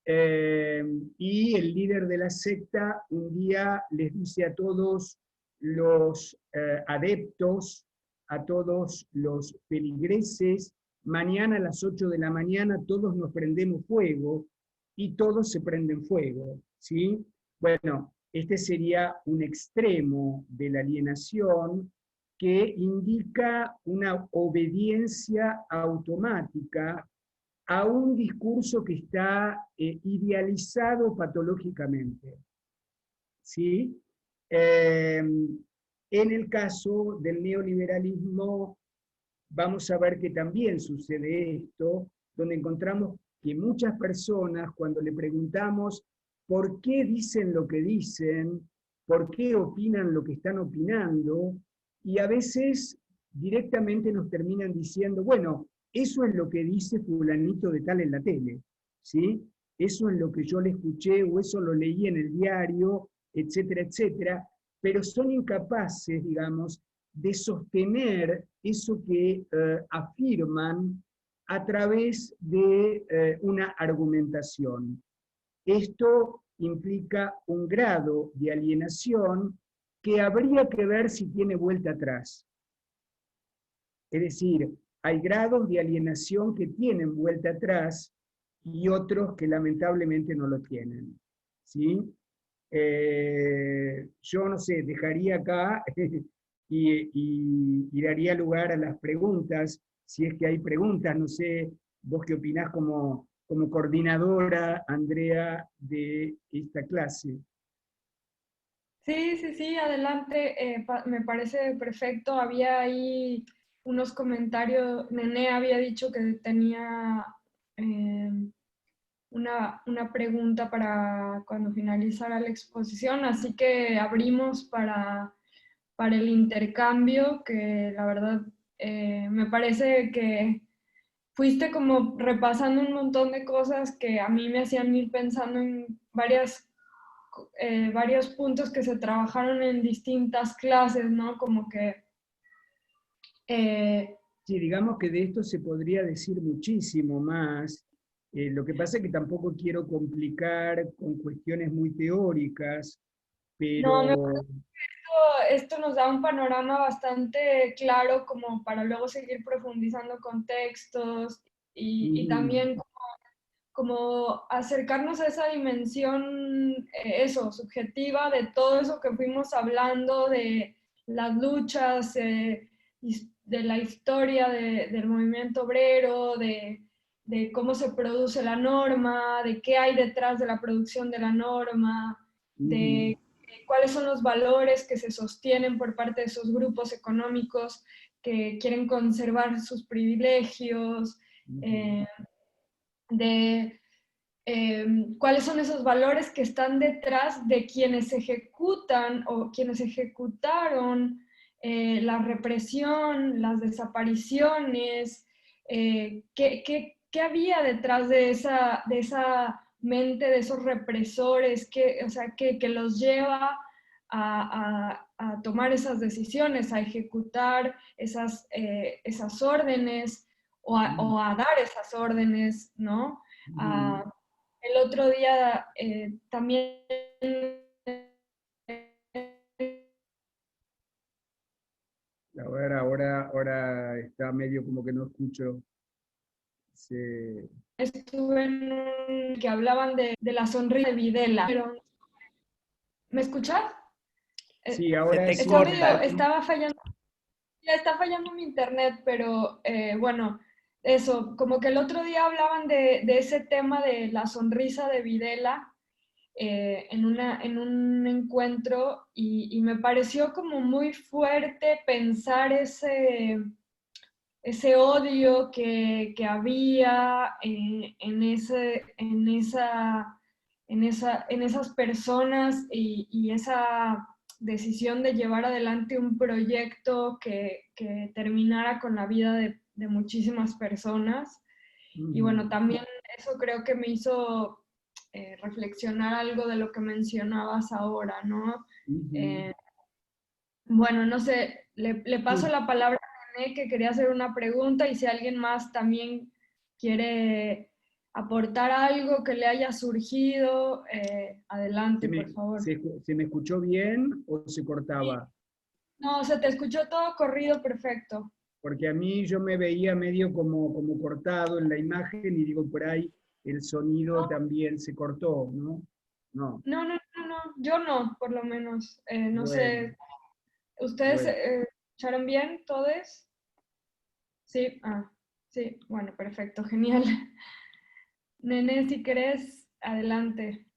Y el líder de la secta un día les dice a todos los adeptos, a todos los feligreses: mañana a las 8 de la mañana todos nos prendemos fuego, y todos se prenden fuego, ¿sí? Bueno, este sería un extremo de la alienación que indica una obediencia automática a un discurso que está idealizado patológicamente, ¿sí? En el caso del neoliberalismo, vamos a ver que también sucede esto, donde encontramos que muchas personas, cuando le preguntamos por qué dicen lo que dicen, por qué opinan lo que están opinando, y a veces directamente nos terminan diciendo: bueno, eso es lo que dice fulanito de tal en la tele, ¿sí? Eso es lo que yo le escuché, o eso lo leí en el diario, etcétera, etcétera. pero son incapaces, digamos, de sostener eso que afirman a través de una argumentación. Esto implica un grado de alienación que habría que ver si tiene vuelta atrás. Es decir, hay grados de alienación que tienen vuelta atrás y otros que lamentablemente no lo tienen. ¿Sí? Yo no sé, dejaría acá y daría lugar a las preguntas, si es que hay preguntas, no sé, vos qué opinás como coordinadora, Andrea, de esta clase. Sí, sí, sí, adelante, me parece perfecto. Había ahí unos comentarios, Nené había dicho que tenía eh, una pregunta para cuando finalizara la exposición, así que abrimos para el intercambio, que la verdad me parece que fuiste como repasando un montón de cosas que a mí me hacían ir pensando en varios puntos que se trabajaron en distintas clases, ¿no? Como que... Sí, digamos que de esto se podría decir muchísimo más. Lo que pasa es que tampoco quiero complicar con cuestiones muy teóricas, no, pero esto nos da un panorama bastante claro como para luego seguir profundizando con textos y también como acercarnos a esa dimensión, eso, subjetiva de todo eso que fuimos hablando, de las luchas, de la historia del movimiento obrero, de cómo se produce la norma, de qué hay detrás de la producción de la norma, de cuáles son los valores que se sostienen por parte de esos grupos económicos que quieren conservar sus privilegios, de cuáles son esos valores que están detrás de quienes ejecutan o quienes ejecutaron la represión, las desapariciones, qué había detrás de esa mente de esos represores, o sea, que los lleva a tomar esas decisiones, a ejecutar esas órdenes o a dar esas órdenes, ¿no? El otro día también... A ver, ahora está medio como que no escucho. Estuve en un que hablaban de la sonrisa de Videla. ¿Me escuchas? Sí, Se ahora te sí. corta. Estaba fallando, ya está fallando mi internet, pero bueno, eso, como que el otro día hablaban de ese tema de la sonrisa de Videla en un encuentro y me pareció como muy fuerte pensar ese odio que había en esas personas y esa decisión de llevar adelante un proyecto que terminara con la vida de muchísimas personas. Y bueno, también eso creo que me hizo reflexionar algo de lo que mencionabas ahora, ¿no? Bueno, no sé, le paso la palabra a René, que quería hacer una pregunta, y si alguien más también quiere aportar algo que le haya surgido, adelante, por favor. ¿Se me escuchó bien o se Sí. cortaba? No, se te escuchó todo corrido perfecto. Porque a mí yo me veía medio como cortado en la imagen y digo, por ahí el sonido también se cortó, ¿no? No. No, yo no, por lo menos. No Bueno, sé, ¿ustedes bueno. escucharon bien todos? Sí, sí, bueno, perfecto, genial. Nene, si querés, adelante.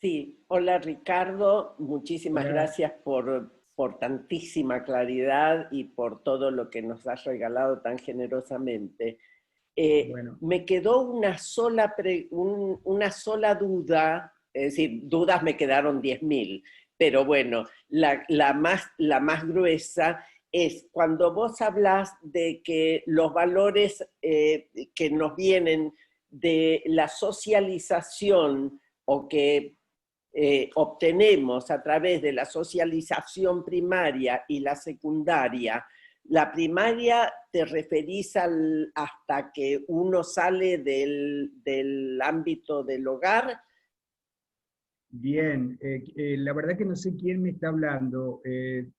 Sí, hola Ricardo, muchísimas Hola. gracias por tantísima claridad y por todo lo que nos has regalado tan generosamente. Bueno. Me quedó una sola duda, es decir, dudas me quedaron 10.000, pero bueno, la más gruesa es cuando vos hablas de que los valores que nos vienen de la socialización o que obtenemos a través de la socialización primaria y la secundaria. La primaria te referís hasta que uno sale del ámbito del hogar. Bien, la verdad que no sé quién me está hablando.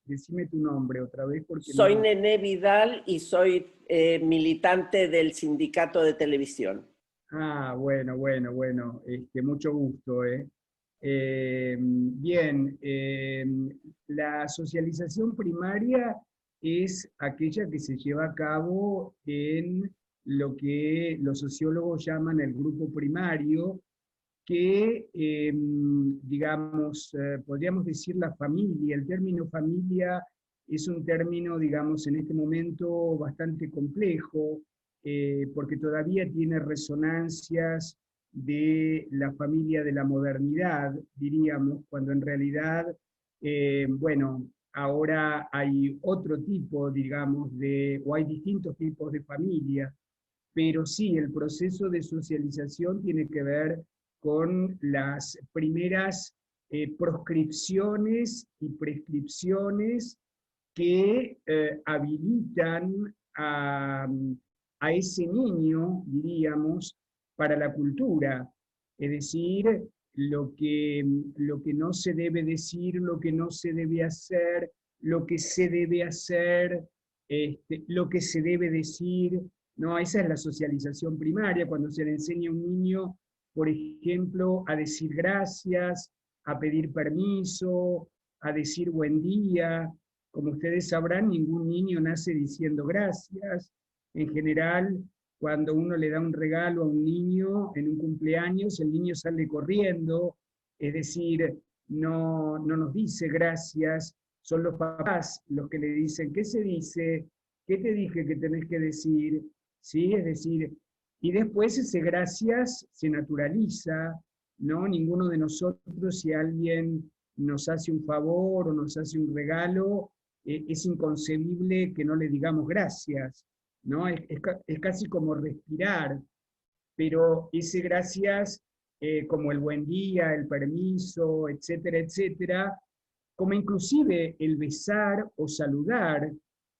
Decime tu nombre otra vez porque Soy no... Nené Vidal y soy militante del sindicato de televisión. Ah, bueno, bueno, bueno, mucho gusto. Bien, la socialización primaria es aquella que se lleva a cabo en lo que los sociólogos llaman el grupo primario, que, digamos, podríamos decir la familia. El término familia es un término, digamos, en este momento bastante complejo, porque todavía tiene resonancias de la familia de la modernidad, diríamos, cuando en realidad, bueno, ahora hay otro tipo, digamos, o hay distintos tipos de familia, pero sí, el proceso de socialización tiene que ver con las primeras proscripciones y prescripciones que habilitan a ese niño, diríamos, para la cultura. Es decir, lo que no se debe decir, lo que no se debe hacer, lo que se debe hacer, lo que se debe decir. No, esa es la socialización primaria, cuando se le enseña a un niño, por ejemplo, a decir gracias, a pedir permiso, a decir buen día. Como ustedes sabrán, ningún niño nace diciendo gracias. En general, cuando uno le da un regalo a un niño en un cumpleaños, el niño sale corriendo, es decir, no nos dice gracias, son los papás los que le dicen, ¿qué se dice? ¿Qué te dije que tenés que decir? ¿Sí? Es decir, y después ese gracias se naturaliza, ¿no? Ninguno de nosotros, si alguien nos hace un favor o nos hace un regalo, es inconcebible que no le digamos gracias, ¿no? Es casi como respirar, pero ese gracias, como el buen día, el permiso, etcétera, etcétera, como inclusive el besar o saludar.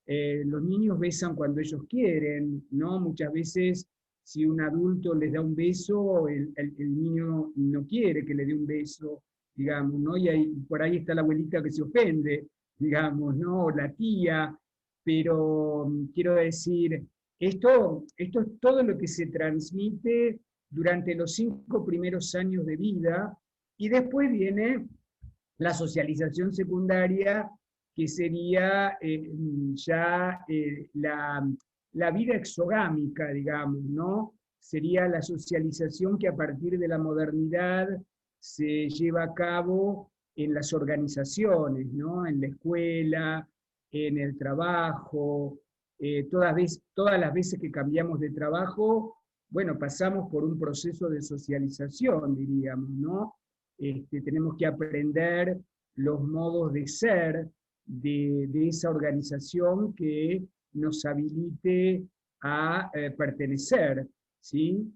Los niños besan cuando ellos quieren, ¿no? Muchas veces, si un adulto les da un beso, el niño no quiere que le dé un beso, digamos, ¿no? Y por ahí está la abuelita que se ofende, digamos, ¿no? O la tía, pero quiero decir, esto es todo lo que se transmite durante los 5 primeros años de vida, y después viene la socialización secundaria, que sería ya la vida exogámica, digamos, ¿no? Sería la socialización que a partir de la modernidad se lleva a cabo en las organizaciones, ¿no? En la escuela, en el trabajo, todas las veces que cambiamos de trabajo, bueno, pasamos por un proceso de socialización, diríamos, ¿no? Tenemos que aprender los modos de ser de esa organización que nos habilite a pertenecer, ¿sí?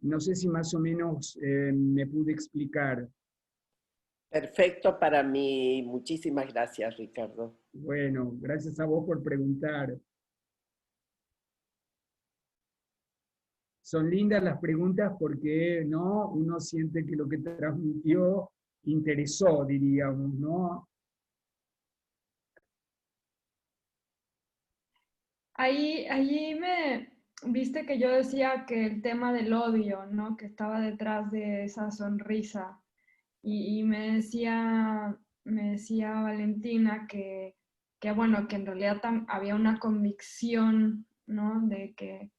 No sé si más o menos me pude explicar. Perfecto para mí. Muchísimas gracias, Ricardo. Bueno, gracias a vos por preguntar. Son lindas las preguntas porque, ¿no? Uno siente que lo que transmitió interesó, diríamos, ¿no? Ahí viste que yo decía que el tema del odio, ¿no? Que estaba detrás de esa sonrisa. Y me decía Valentina bueno, que en realidad había una convicción, ¿no? De que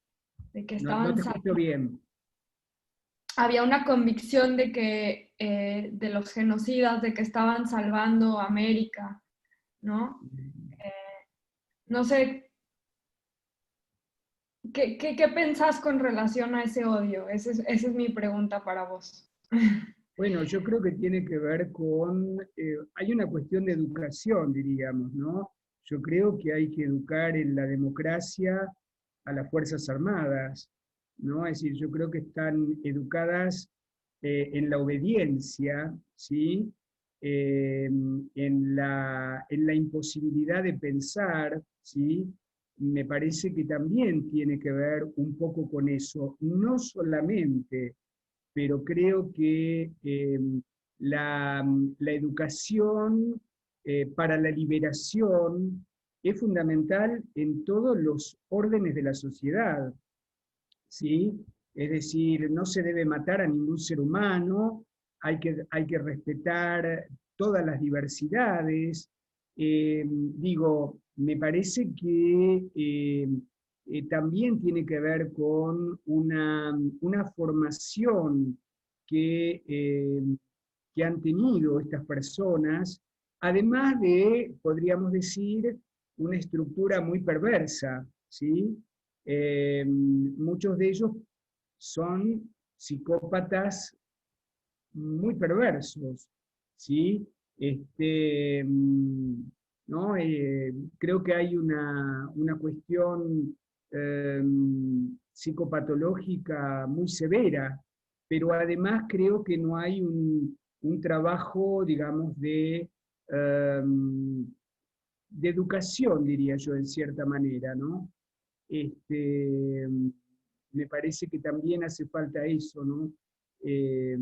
No estaban te escucho bien. había una convicción de que de los genocidas, de que estaban salvando a América, ¿no? No sé, ¿qué pensás con relación a ese odio? Esa es mi pregunta para vos. Bueno, yo creo que tiene que ver con, hay una cuestión de educación, diríamos, ¿no? Yo creo que hay que educar en la democracia a las Fuerzas Armadas, ¿no? Es decir, yo creo que están educadas en la obediencia, ¿sí? En la imposibilidad de pensar, ¿sí? Me parece que también tiene que ver un poco con eso, no solamente, pero creo que la educación para la liberación es fundamental en todos los órdenes de la sociedad, ¿sí? Es decir, no se debe matar a ningún ser humano, hay que respetar todas las diversidades. Digo, me parece que también tiene que ver con una formación que, eh, que han tenido estas personas, además de, podríamos decir, una estructura muy perversa, ¿sí? Muchos de ellos son psicópatas muy perversos, ¿sí? ¿No? Creo que hay una cuestión eh, psicopatológica muy severa, pero además creo que no hay un trabajo, digamos, de educación, diría yo, en cierta manera, ¿no? Este, Me parece que también hace falta eso, ¿no? Eh,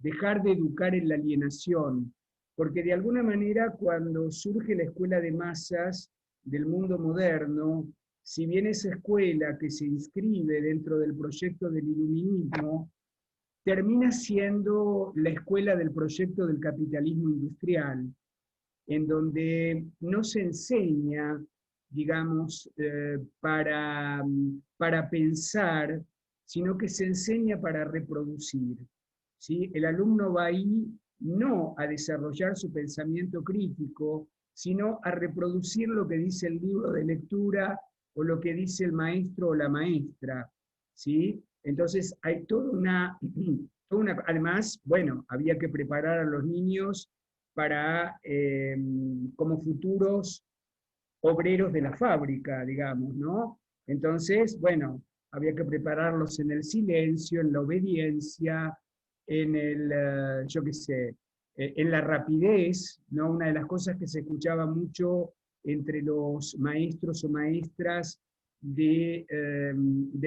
Dejar de educar en la alienación, porque de alguna manera cuando surge la escuela de masas del mundo moderno, si bien esa escuela que se inscribe dentro del proyecto del iluminismo, termina siendo la escuela del proyecto del capitalismo industrial, en donde no se enseña, digamos, para pensar, sino que se enseña para reproducir, ¿sí? El alumno va ahí no a desarrollar su pensamiento crítico, sino a reproducir lo que dice el libro de lectura o lo que dice el maestro o la maestra, ¿sí? Entonces hay además, bueno, había que preparar a los niños para, como futuros obreros de la fábrica, digamos, ¿no? Entonces, bueno, había que prepararlos en el silencio, en la obediencia, yo qué sé, en la rapidez, ¿no? Una de las cosas que se escuchaba mucho entre los maestros o maestras del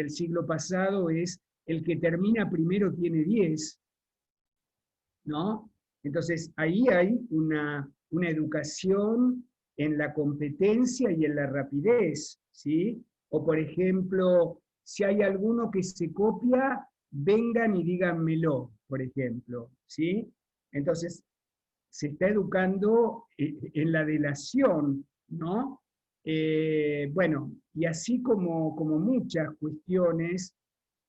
siglo pasado es el que termina primero tiene 10, ¿no? Entonces, ahí hay una educación en la competencia y en la rapidez, ¿sí? O, por ejemplo, si hay alguno que se copia, vengan y díganmelo, por ejemplo, ¿sí? Entonces, se está educando en la delación, ¿no? Bueno, y así como muchas cuestiones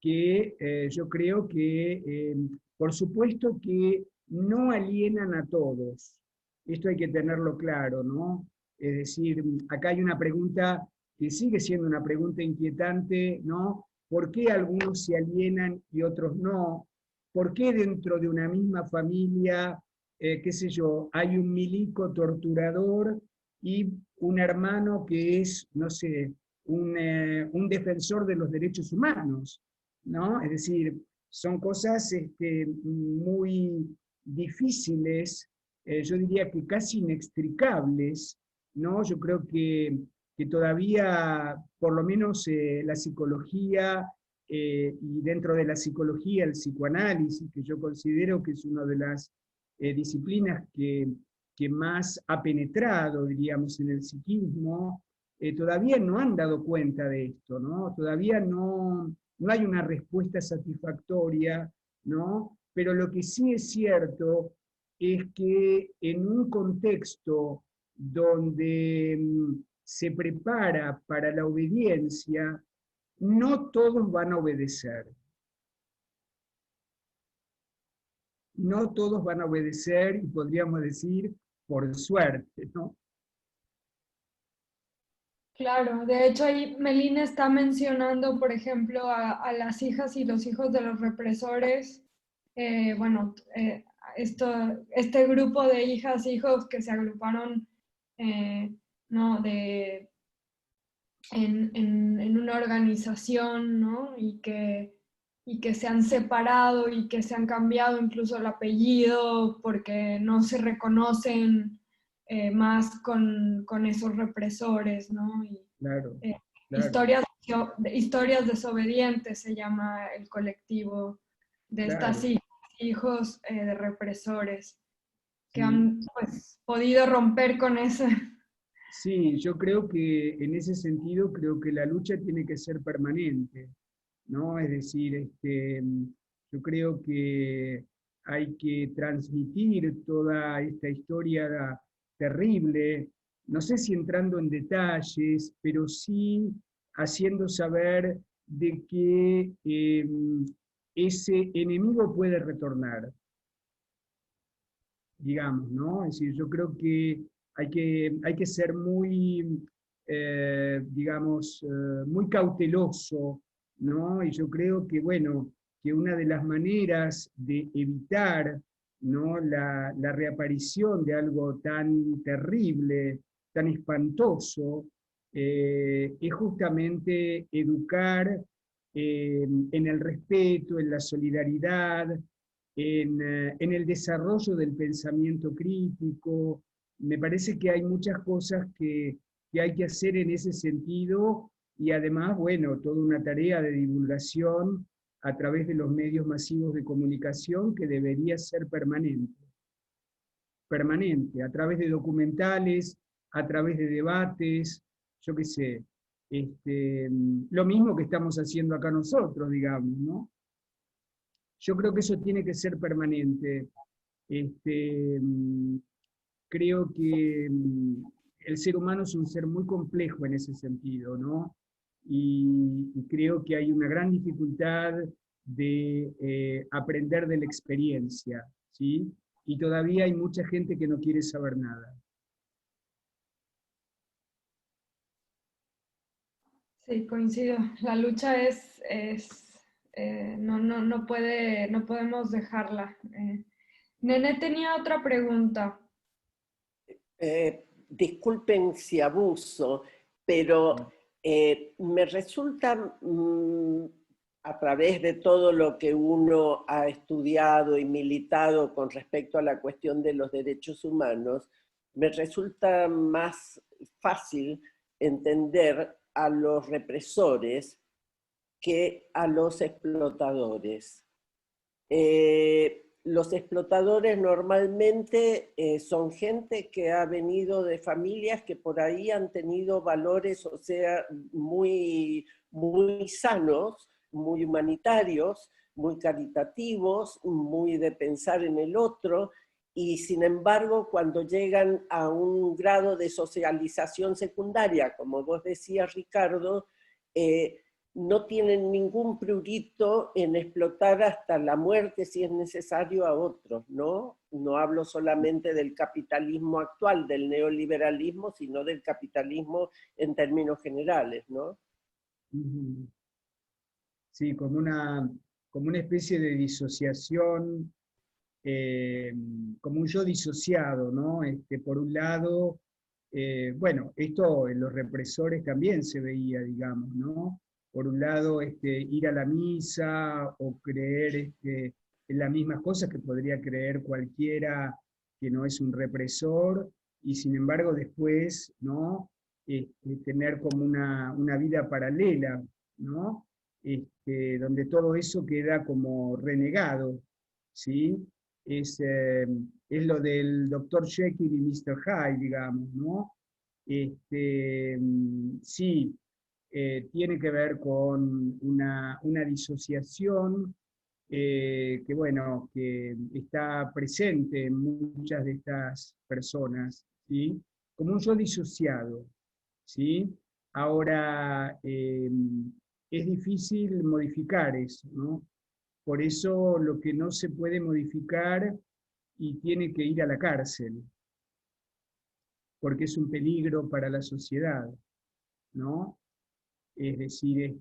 que yo creo que, por supuesto que no alienan a todos. Esto hay que tenerlo claro, ¿no? Es decir, acá hay una pregunta que sigue siendo una pregunta inquietante, ¿no? ¿Por qué algunos se alienan y otros no? ¿Por qué dentro de una misma familia, qué sé yo, hay un milico torturador y un hermano que es, no sé, un defensor de los derechos humanos? ¿No? Es decir, son cosas muy difíciles, yo diría que casi inextricables, ¿no? Yo creo que todavía, por lo menos la psicología, y dentro de la psicología el psicoanálisis, que yo considero que es una de las disciplinas que más ha penetrado, diríamos, en el psiquismo, todavía no han dado cuenta de esto, ¿no? Todavía no hay una respuesta satisfactoria, ¿no? Pero lo que sí es cierto es que en un contexto donde se prepara para la obediencia, no todos van a obedecer. No todos van a obedecer, y podríamos decir, por suerte, ¿no? Claro, de hecho ahí Melina está mencionando, por ejemplo, a las hijas y los hijos de los represores, bueno, este grupo de hijas e hijos que se agruparon, ¿no? En una organización, ¿no? Y que y que se han separado y que se han cambiado incluso el apellido porque no se reconocen más con esos represores, ¿no? Y, Claro, claro, historias desobedientes se llama el colectivo de estas claro. hijos de represores que Sí, han pues, podido romper con ese. sí, yo creo que en ese sentido creo que la lucha tiene que ser permanente, ¿no? Es decir, yo creo que hay que transmitir toda esta historia terrible, no sé si entrando en detalles, pero sí haciendo saber de que ese enemigo puede retornar, digamos, ¿no? Es decir, yo creo que hay que ser muy, digamos, muy cauteloso, ¿no? Y yo creo que, bueno, que una de las maneras de evitar, ¿no?, la reaparición de algo tan terrible, tan espantoso, es justamente educar en el respeto, en la solidaridad, en el desarrollo del pensamiento crítico. Me parece que hay muchas cosas que hay que hacer en ese sentido y además, bueno, toda una tarea de divulgación a través de los medios masivos de comunicación que debería ser permanente, permanente, a través de documentales, a través de debates, yo qué sé, lo mismo que estamos haciendo acá nosotros, digamos, ¿no? Yo creo que eso tiene que ser permanente. Este, mm, Creo que el ser humano es un ser muy complejo en ese sentido, ¿no? Y creo que hay una gran dificultad de aprender de la experiencia, ¿sí? Y todavía hay mucha gente que no quiere saber nada. Sí, coincido. La lucha no podemos dejarla. Nene tenía otra pregunta. Disculpen si abuso, pero me resulta, a través de todo lo que uno ha estudiado y militado con respecto a la cuestión de los derechos humanos, me resulta más fácil entender a los represores que a los explotadores. Los explotadores normalmente son gente que ha venido de familias que por ahí han tenido valores, o sea, muy sanos, muy humanitarios, muy caritativos, muy de pensar en el otro, y sin embargo, cuando llegan a un grado de socialización secundaria, como vos decías, Ricardo, no tienen ningún prurito en explotar hasta la muerte si es necesario a otros, ¿no? No hablo solamente del capitalismo actual, del neoliberalismo, sino del capitalismo en términos generales, ¿no? Sí, como una especie de disociación, como un yo disociado, ¿no? Por un lado, bueno, esto en los represores también se veía, digamos, ¿no? Por un lado, ir a la misa o creer en las mismas cosas que podría creer cualquiera que no es un represor, y sin embargo después, ¿no? Tener como una vida paralela, ¿no? Donde todo eso queda como renegado, ¿sí? Es, eh, es lo del Dr. Jekyll y Mr. Hyde, digamos, ¿no? Sí, tiene que ver con una disociación que, bueno, que está presente en muchas de estas personas, ¿sí? Como un yo disociado, ¿sí? Ahora, es difícil modificar eso, ¿no? Por eso lo que no se puede modificar y tiene que ir a la cárcel, porque es un peligro para la sociedad, ¿no? Es decir,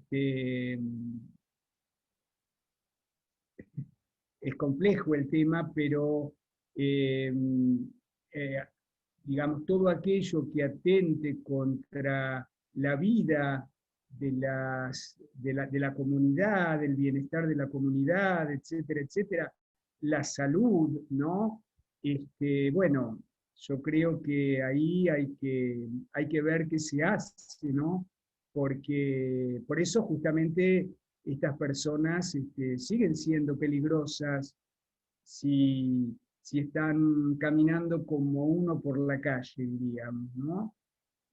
es complejo el tema, pero eh, eh, digamos, todo aquello que atente contra la vida de la comunidad, del bienestar de la comunidad, etcétera, etcétera, la salud, ¿no? Bueno, yo creo que ahí hay que ver qué se hace, ¿no? Porque por eso justamente estas personas siguen siendo peligrosas si están caminando como uno por la calle, diríamos, ¿no?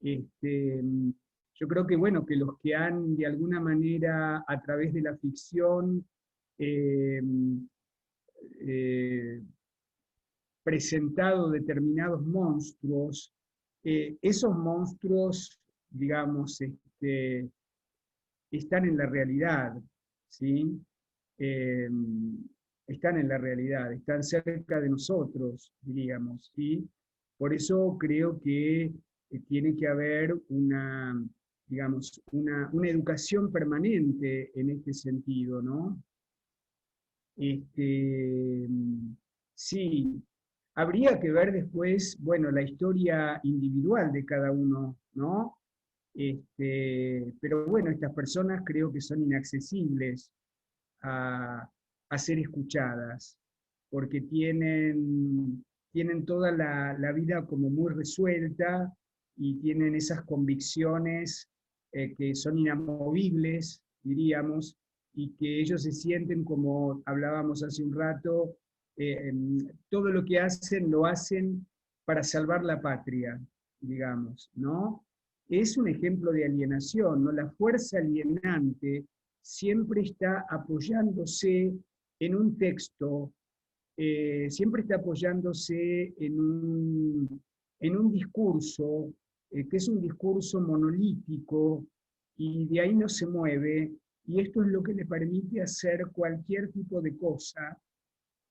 Yo creo que, bueno, que los que han de alguna manera a través de la ficción eh, eh, presentado determinados monstruos, esos monstruos, digamos, están en la realidad, ¿sí? Eh, están en la realidad, están cerca de nosotros, diríamos, ¿sí? Por eso creo que tiene que haber una, digamos, una educación permanente en este sentido, ¿no? Sí, habría que ver después, bueno, la historia individual de cada uno, ¿no? Pero bueno, estas personas creo que son inaccesibles a ser escuchadas, porque tienen toda la vida como muy resuelta y tienen esas convicciones que son inamovibles, diríamos, y que ellos se sienten, como hablábamos hace un rato, todo lo que hacen lo hacen para salvar la patria, digamos, ¿no? Es un ejemplo de alienación, ¿no? La fuerza alienante siempre está apoyándose en un texto, siempre está apoyándose en un discurso, que es un discurso monolítico, y de ahí no se mueve, y esto es lo que le permite hacer cualquier tipo de cosa,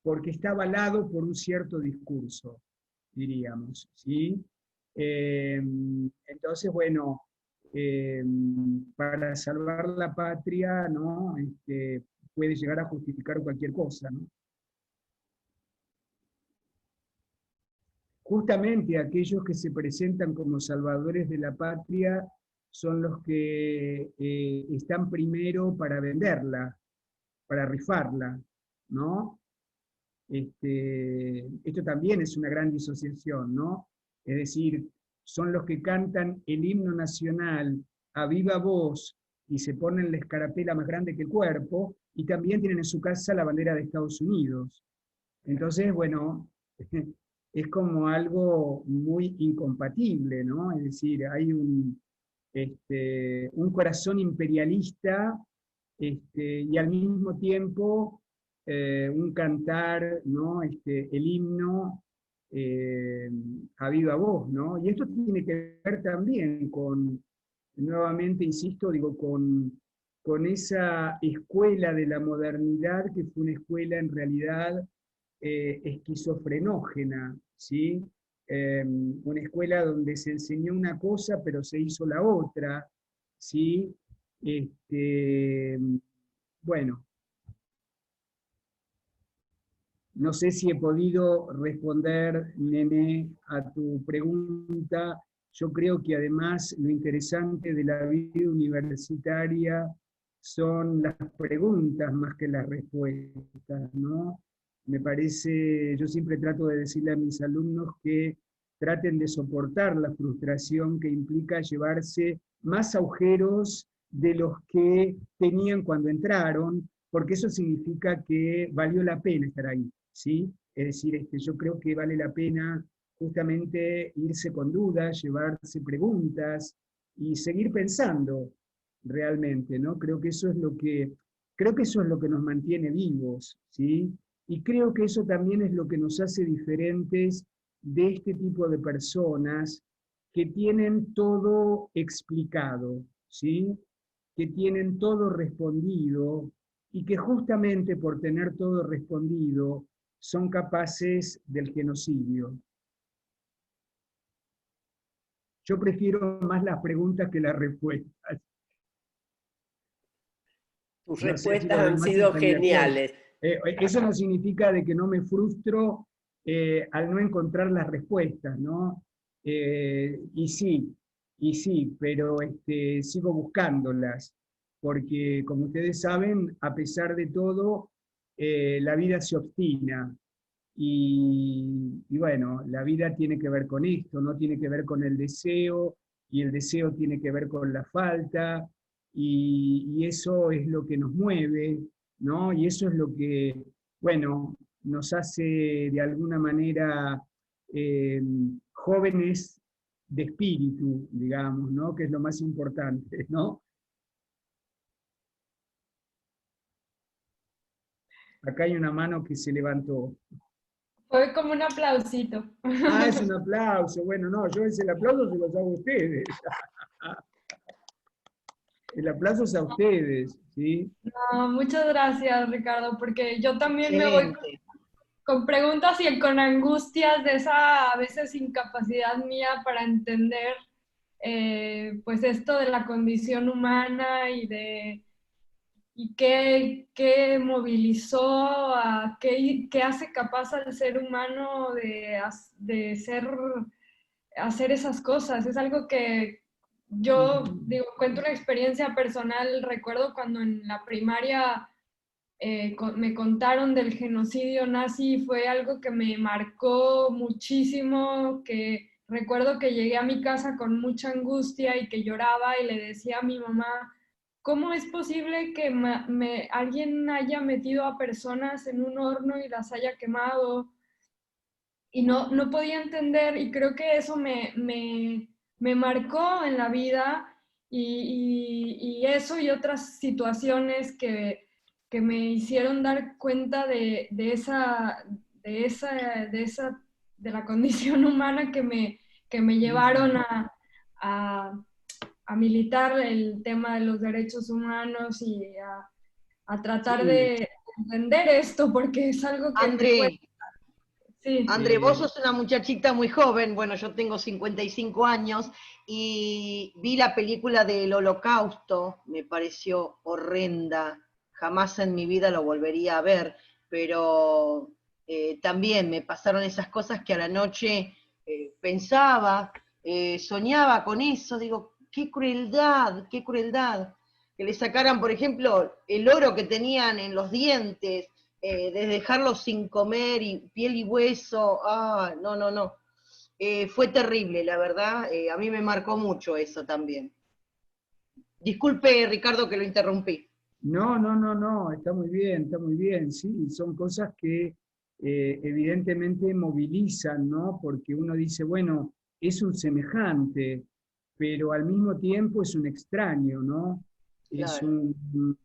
porque está avalado por un cierto discurso, diríamos, ¿sí? Entonces, bueno, para salvar la patria, ¿no? Puede llegar a justificar cualquier cosa, ¿no? Justamente aquellos que se presentan como salvadores de la patria son los que están primero para venderla, para rifarla, ¿no? Esto también es una gran disociación, ¿no? Es decir, son los que cantan el himno nacional a viva voz y se ponen la escarapela más grande que el cuerpo, y también tienen en su casa la bandera de Estados Unidos. Entonces, bueno, es como algo muy incompatible, ¿no? Es decir, hay un corazón imperialista y al mismo tiempo un cantar, ¿no? El himno a viva voz, ¿no? Y esto tiene que ver también con, nuevamente insisto, digo, con esa escuela de la modernidad que fue una escuela en realidad esquizofrenógena, ¿sí? Una escuela donde se enseñó una cosa pero se hizo la otra, ¿sí? Bueno, no sé si he podido responder, Nene, a tu pregunta. Yo creo que además lo interesante de la vida universitaria son las preguntas más que las respuestas, ¿no? Me parece, yo siempre trato de decirle a mis alumnos que traten de soportar la frustración que implica llevarse más agujeros de los que tenían cuando entraron, porque eso significa que valió la pena estar ahí, ¿sí? Es decir, yo creo que vale la pena justamente irse con dudas, llevarse preguntas y seguir pensando realmente, ¿no? Creo que eso es lo que nos mantiene vivos, ¿sí? Y creo que eso también es lo que nos hace diferentes de este tipo de personas que tienen todo explicado, ¿sí? Que tienen todo respondido y que justamente por tener todo respondido son capaces del genocidio. Yo prefiero más las preguntas que las respuestas. Tus No sé si respuestas los han demás sido están de acuerdo. geniales. Eso no significa de que no me frustro al no encontrar las respuestas, ¿no? Y sí, Y sí, pero sigo buscándolas, porque como ustedes saben, a pesar de todo, la vida se obstina. Y bueno, la vida tiene que ver con esto, no tiene que ver con el deseo, y el deseo tiene que ver con la falta, y eso es lo que nos mueve, ¿no? Y eso es lo que, bueno, nos hace de alguna manera jóvenes de espíritu, digamos, ¿no? Que es lo más importante, ¿no? Acá hay una mano que se levantó. Fue como un aplausito. Ah, es un aplauso. Bueno, no, yo el aplauso se los hago a ustedes. El aplauso es a ustedes, ¿sí? No, muchas gracias, Ricardo, porque yo también me voy Excelente. con preguntas y con angustias de esa a veces incapacidad mía para entender pues esto de la condición humana y qué movilizó, qué hace capaz al ser humano de hacer esas cosas. Es algo que yo digo, cuento una experiencia personal. Recuerdo cuando en la primaria me contaron del genocidio nazi, fue algo que me marcó muchísimo, que recuerdo que llegué a mi casa con mucha angustia y que lloraba y le decía a mi mamá, ¿cómo es posible que alguien haya metido a personas en un horno y las haya quemado? Y no podía entender, y creo que eso me marcó en la vida, y eso y otras situaciones que me hicieron dar cuenta de la condición humana que me llevaron a, a militar el tema de los derechos humanos y a tratar Sí, de entender esto, porque es algo que me cuesta. André, Sí. André, vos sos una muchachita muy joven, bueno, yo tengo 55 años y vi la película del Holocausto, me pareció horrenda, jamás en mi vida lo volvería a ver, pero también me pasaron esas cosas que a la noche pensaba, soñaba con eso, digo, qué crueldad, que le sacaran, por ejemplo, el oro que tenían en los dientes, de dejarlos sin comer y piel y hueso, no, no, no. Fue terrible, la verdad, a mí me marcó mucho eso también. Disculpe, Ricardo, que lo interrumpí. no, no, no, no, está muy bien, sí, son cosas que evidentemente movilizan, ¿no? Porque uno dice, bueno, es un semejante, pero al mismo tiempo es un extraño, ¿no? Es Claro. un,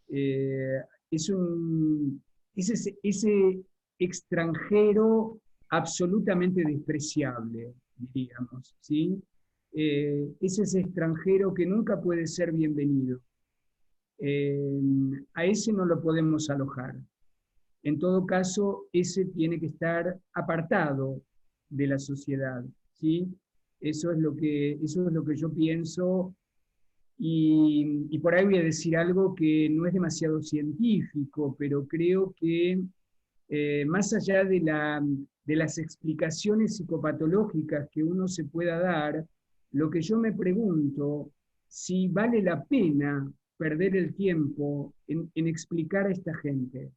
eh, es un, es ese extranjero absolutamente despreciable, diríamos, ¿sí? Es ese extranjero que nunca puede ser bienvenido. A ese no lo podemos alojar. En todo caso, ese tiene que estar apartado de la sociedad, ¿sí? Eso es lo que yo pienso, y por ahí voy a decir algo que no es demasiado científico, pero creo que más allá de las explicaciones psicopatológicas que uno se pueda dar, lo que yo me pregunto, si vale la pena perder el tiempo en explicar a esta gente,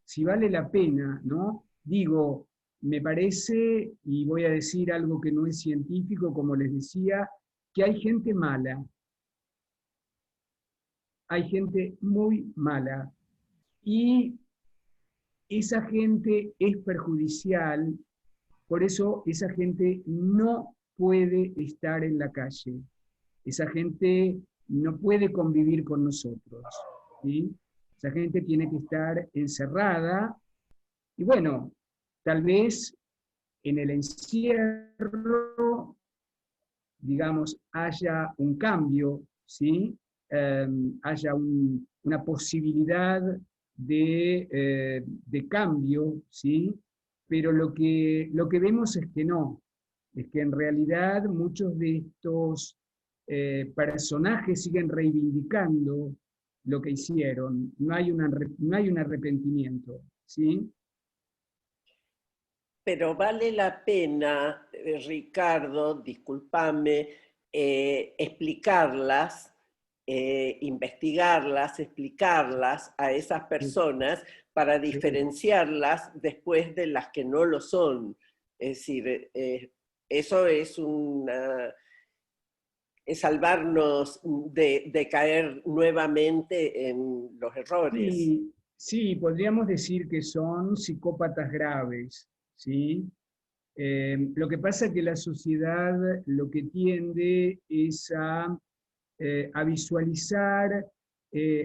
si vale la pena, ¿no? Digo, me parece, y voy a decir algo que no es científico, como les decía, que hay gente mala, hay gente muy mala, y esa gente es perjudicial. Por eso esa gente no puede estar en la calle, esa gente no puede convivir con nosotros, ¿sí? Esa gente tiene que estar encerrada, y bueno, tal vez en el encierro, digamos, haya un cambio, ¿sí? Haya una posibilidad de cambio, ¿sí? Pero lo que vemos es que no, es que en realidad muchos de estos personajes siguen reivindicando lo que hicieron, no hay un arrepentimiento, ¿sí? pero vale la pena, Ricardo, discúlpame, explicarlas, investigarlas, explicarlas a esas personas para diferenciarlas después de las que no lo son. Es decir, eso es es salvarnos de caer nuevamente en los errores. Sí, sí, podríamos decir que son psicópatas graves, ¿sí? Lo que pasa es que la sociedad lo que tiende es a visualizar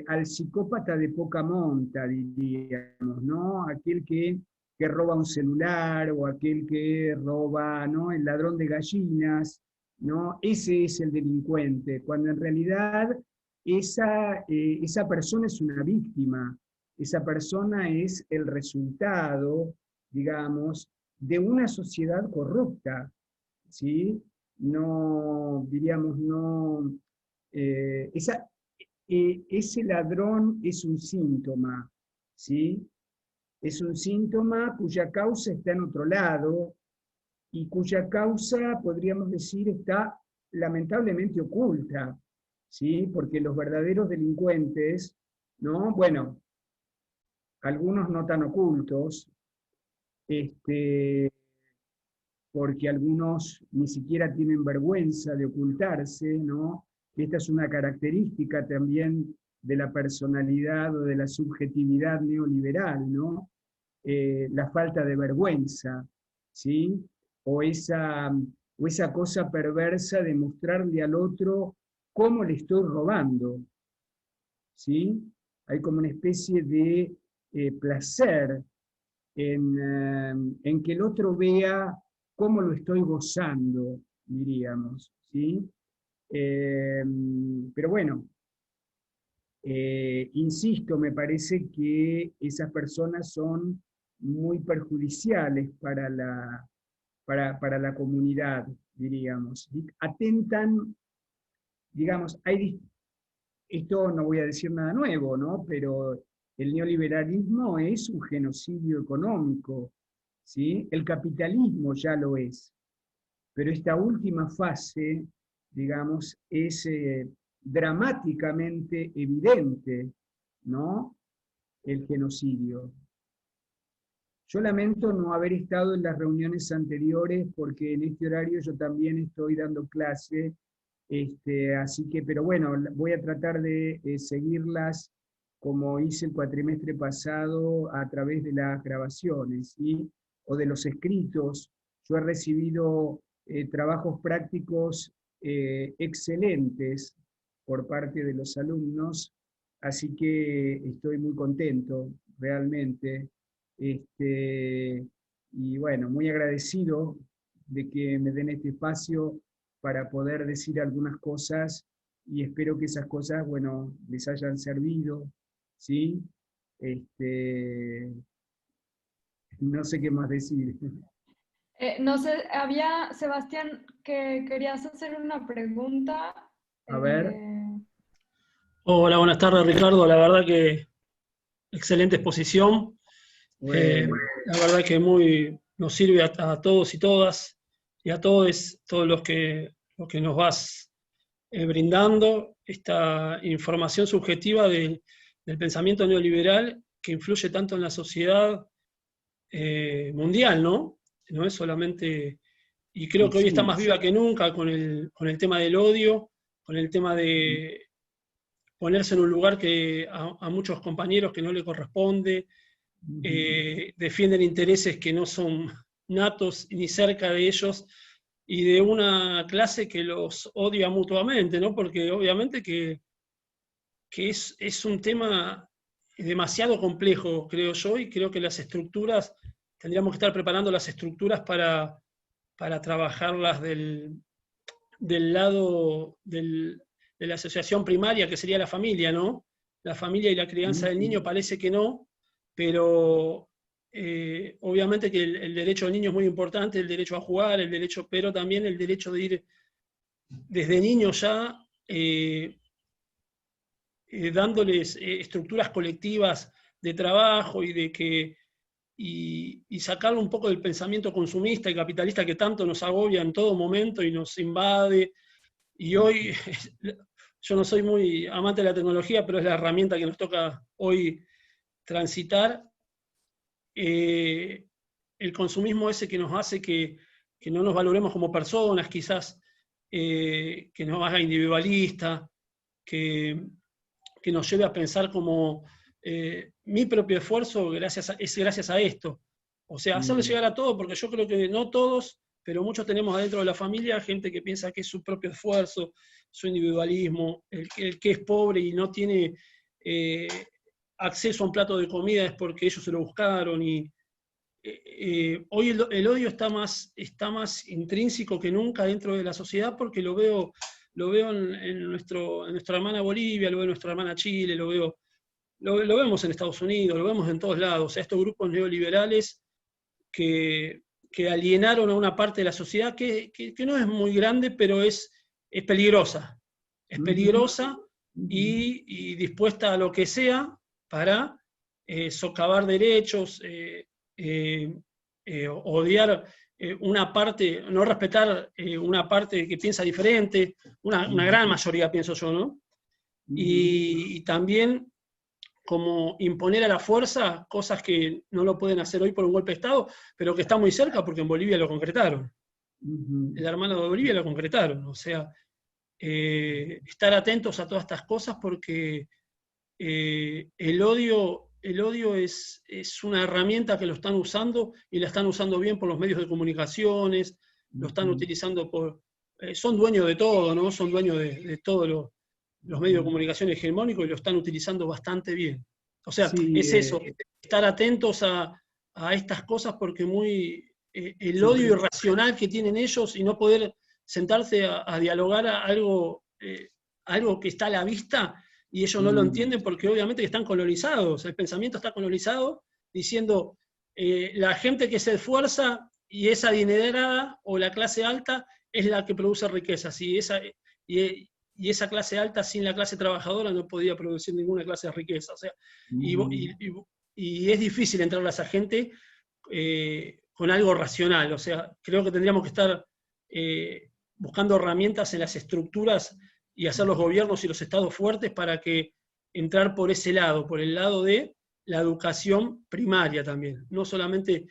al psicópata de poca monta, diríamos, ¿no? Aquel que roba un celular o aquel que roba, ¿no? El ladrón de gallinas, ¿no? Ese es el delincuente, cuando en realidad esa persona es una víctima, esa persona es el resultado, digamos, de una sociedad corrupta, ¿sí? No, diríamos, no, ese ladrón es un síntoma, ¿sí? Es un síntoma cuya causa está en otro lado y cuya causa, podríamos decir, está lamentablemente oculta, ¿sí? Porque los verdaderos delincuentes, ¿no? Bueno, algunos no tan ocultos, porque algunos ni siquiera tienen vergüenza de ocultarse, ¿no? Esta es una característica también de la personalidad o de la subjetividad neoliberal, ¿no? La falta de vergüenza, ¿sí? O esa cosa perversa de mostrarle al otro cómo le estoy robando, ¿sí? Hay como una especie de placer en que el otro vea cómo lo estoy gozando, diríamos, ¿sí? Pero bueno, insisto, me parece que esas personas son muy perjudiciales para la comunidad, diríamos. Atentan, digamos, esto no voy a decir nada nuevo, ¿no? Pero el neoliberalismo es un genocidio económico, ¿sí? El capitalismo ya lo es, pero esta última fase, digamos, es dramáticamente evidente, ¿no? El genocidio. Yo lamento no haber estado en las reuniones anteriores porque en este horario yo también estoy dando clase, así que, pero bueno, voy a tratar de seguirlas como hice el cuatrimestre pasado a través de las grabaciones, ¿sí? O de los escritos. Yo he recibido trabajos prácticos excelentes por parte de los alumnos, así que estoy muy contento, realmente. Y bueno, muy agradecido de que me den este espacio para poder decir algunas cosas y espero que esas cosas, bueno, les hayan servido, ¿sí? No sé qué más decir. No sé, había, Sebastián, que querías hacer una pregunta. A ver. Hola, buenas tardes, Ricardo. La verdad que excelente exposición. Bueno. La verdad que nos sirve a todos y todas y a todos los que nos vas brindando esta información subjetiva del pensamiento neoliberal que influye tanto en la sociedad mundial, ¿no? No es solamente, y creo que hoy está más viva que nunca con el tema del odio, con el tema de ponerse en un lugar que a muchos compañeros que no le corresponde, defienden intereses que no son natos ni cerca de ellos, y de una clase que los odia mutuamente, ¿no? Porque obviamente que es un tema demasiado complejo, creo yo, y creo que las estructuras, tendríamos que estar preparando las estructuras para trabajarlas del lado de la asociación primaria, que sería la familia, ¿no? La familia y la crianza del niño parece que no, pero obviamente que el derecho del niño es muy importante, el derecho a jugar, pero también el derecho de ir desde niño ya dándoles estructuras colectivas de trabajo y y sacarlo un poco del pensamiento consumista y capitalista que tanto nos agobia en todo momento y nos invade. Y hoy, yo no soy muy amante de la tecnología, pero es la herramienta que nos toca hoy transitar. El consumismo ese que nos hace que no nos valoremos como personas, quizás que nos haga individualista, que nos lleve a pensar como mi propio esfuerzo es gracias a esto. O sea, hacerle llegar a todo, porque yo creo que no todos, pero muchos tenemos adentro de la familia gente que piensa que es su propio esfuerzo, su individualismo, el que es pobre y no tiene acceso a un plato de comida es porque ellos se lo buscaron. Y hoy el odio está más intrínseco que nunca dentro de la sociedad, porque lo veo en nuestra hermana Bolivia, lo veo en nuestra hermana Chile, lo vemos en Estados Unidos, lo vemos en todos lados. O sea, estos grupos neoliberales que alienaron a una parte de la sociedad que no es muy grande, pero es peligrosa. Es peligrosa y dispuesta a lo que sea para socavar derechos, odiar una parte, no respetar una parte que piensa diferente, una gran mayoría, pienso yo, ¿no? Y también como imponer a la fuerza cosas que no lo pueden hacer hoy por un golpe de Estado, pero que está muy cerca porque en Bolivia lo concretaron. El hermano de Bolivia lo concretaron. O sea, estar atentos a todas estas cosas porque el odio es una herramienta que lo están usando y la están usando bien por los medios de comunicaciones, lo están utilizando son dueños de todo, ¿no? Son dueños de todos los medios de comunicación hegemónicos y lo están utilizando bastante bien. O sea, sí, es eso, estar atentos a estas cosas porque el odio irracional que tienen ellos y no poder sentarse a dialogar algo que está a la vista y ellos no lo entienden porque obviamente están colonizados, el pensamiento está colonizado diciendo la gente que se esfuerza y es adinerada o la clase alta es la que produce riquezas y esa clase alta sin la clase trabajadora no podía producir ninguna clase de riqueza. O sea, y es difícil entrarle a esa gente con algo racional. O sea, creo que tendríamos que estar buscando herramientas en las estructuras y hacer los gobiernos y los estados fuertes para que entrar por ese lado, por el lado de la educación primaria también. No solamente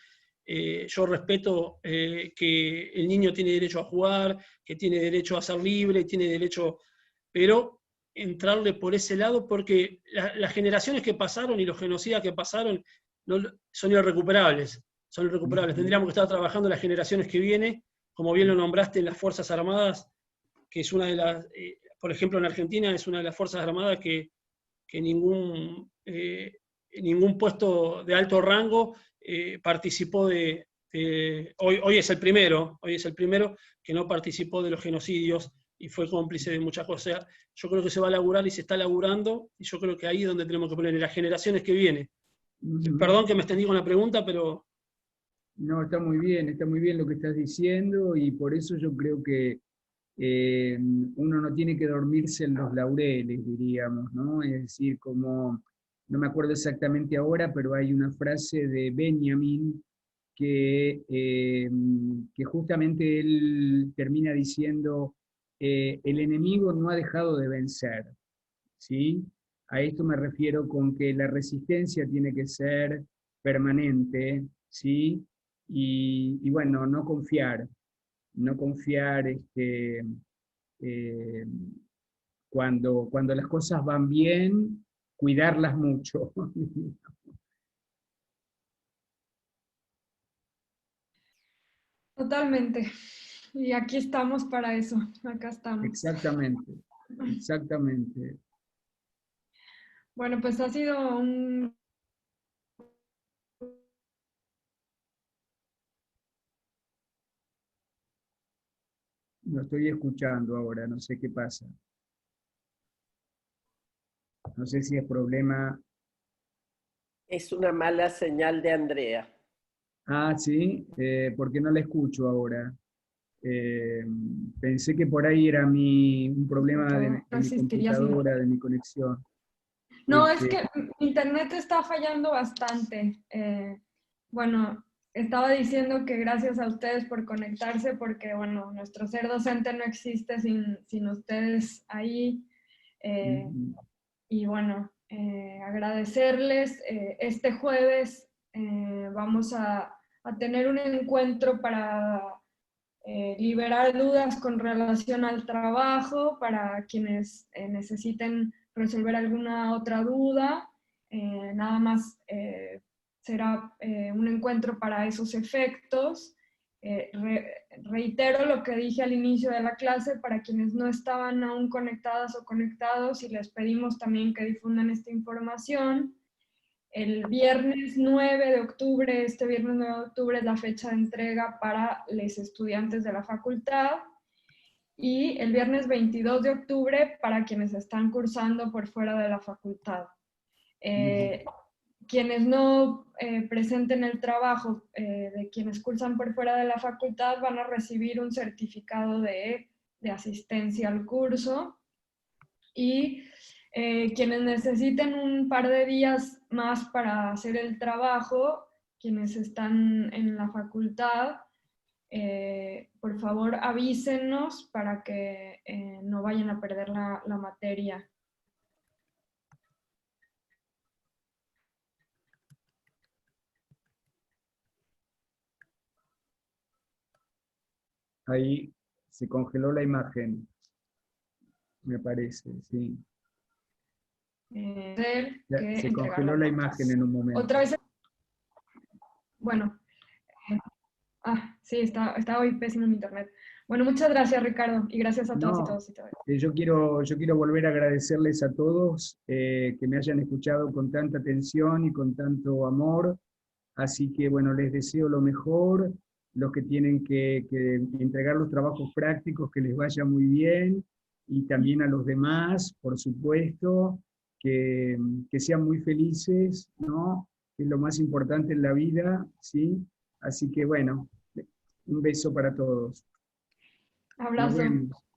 yo respeto que el niño tiene derecho a jugar, que tiene derecho a ser libre, tiene derecho, pero entrarle por ese lado porque las generaciones que pasaron y los genocidas que pasaron son irrecuperables. Son irrecuperables. Tendríamos que estar trabajando en las generaciones que vienen, como bien lo nombraste, en las Fuerzas Armadas, que es una de las, por ejemplo en Argentina es una de las Fuerzas Armadas que ningún puesto de alto rango participó hoy es el primero que no participó de los genocidios y fue cómplice de muchas cosas. O sea, yo creo que se va a laburar y se está laburando, y yo creo que ahí es donde tenemos que poner en las generaciones que vienen. Perdón que me extendí con la pregunta, pero... No, está muy bien lo que estás diciendo, y por eso yo creo que uno no tiene que dormirse en los laureles, diríamos, ¿no? Es decir, como, no me acuerdo exactamente ahora, pero hay una frase de Benjamin que justamente él termina diciendo, el enemigo no ha dejado de vencer, ¿sí? A esto me refiero con que la resistencia tiene que ser permanente, ¿sí? Y bueno, no confiar cuando las cosas van bien, cuidarlas mucho. Totalmente. Y aquí estamos para eso. Acá estamos. Exactamente. Bueno, pues ha sido un... No estoy escuchando ahora, no sé qué pasa. No sé si es problema... Es una mala señal de Andrea. Ah, sí, porque no la escucho ahora. Pensé que por ahí era un problema de mi computadora, de mi conexión. No, es que internet está fallando bastante. Bueno, estaba diciendo que gracias a ustedes por conectarse, porque bueno, nuestro ser docente no existe sin ustedes ahí. Y bueno, agradecerles. Este jueves vamos a tener un encuentro para liberar dudas con relación al trabajo, para quienes necesiten resolver alguna otra duda. Nada más será un encuentro para esos efectos. Reitero lo que dije al inicio de la clase, para quienes no estaban aún conectadas o conectados, y les pedimos también que difundan esta información. El viernes 9 de octubre, este viernes 9 de octubre es la fecha de entrega para los estudiantes de la facultad, y el viernes 22 de octubre para quienes están cursando por fuera de la facultad. Quienes no presenten el trabajo de quienes cursan por fuera de la facultad van a recibir un certificado de asistencia al curso, y quienes necesiten un par de días más para hacer el trabajo, quienes están en la facultad, por favor avísenos para que no vayan a perder la materia. Ahí se congeló la imagen, me parece, sí. Se congeló la imagen en un momento. Otra vez. Bueno. Sí, está hoy pésimo en internet. Bueno, muchas gracias, Ricardo, y gracias a todos y todos y todas. Yo quiero volver a agradecerles a todos que me hayan escuchado con tanta atención y con tanto amor. Así que, bueno, les deseo lo mejor. Los que tienen que entregar los trabajos prácticos, que les vaya muy bien. Y también a los demás, por supuesto, que sean muy felices, ¿no? Que es lo más importante en la vida, ¿sí? Así que, bueno, un beso para todos. Abrazo. Nos vemos.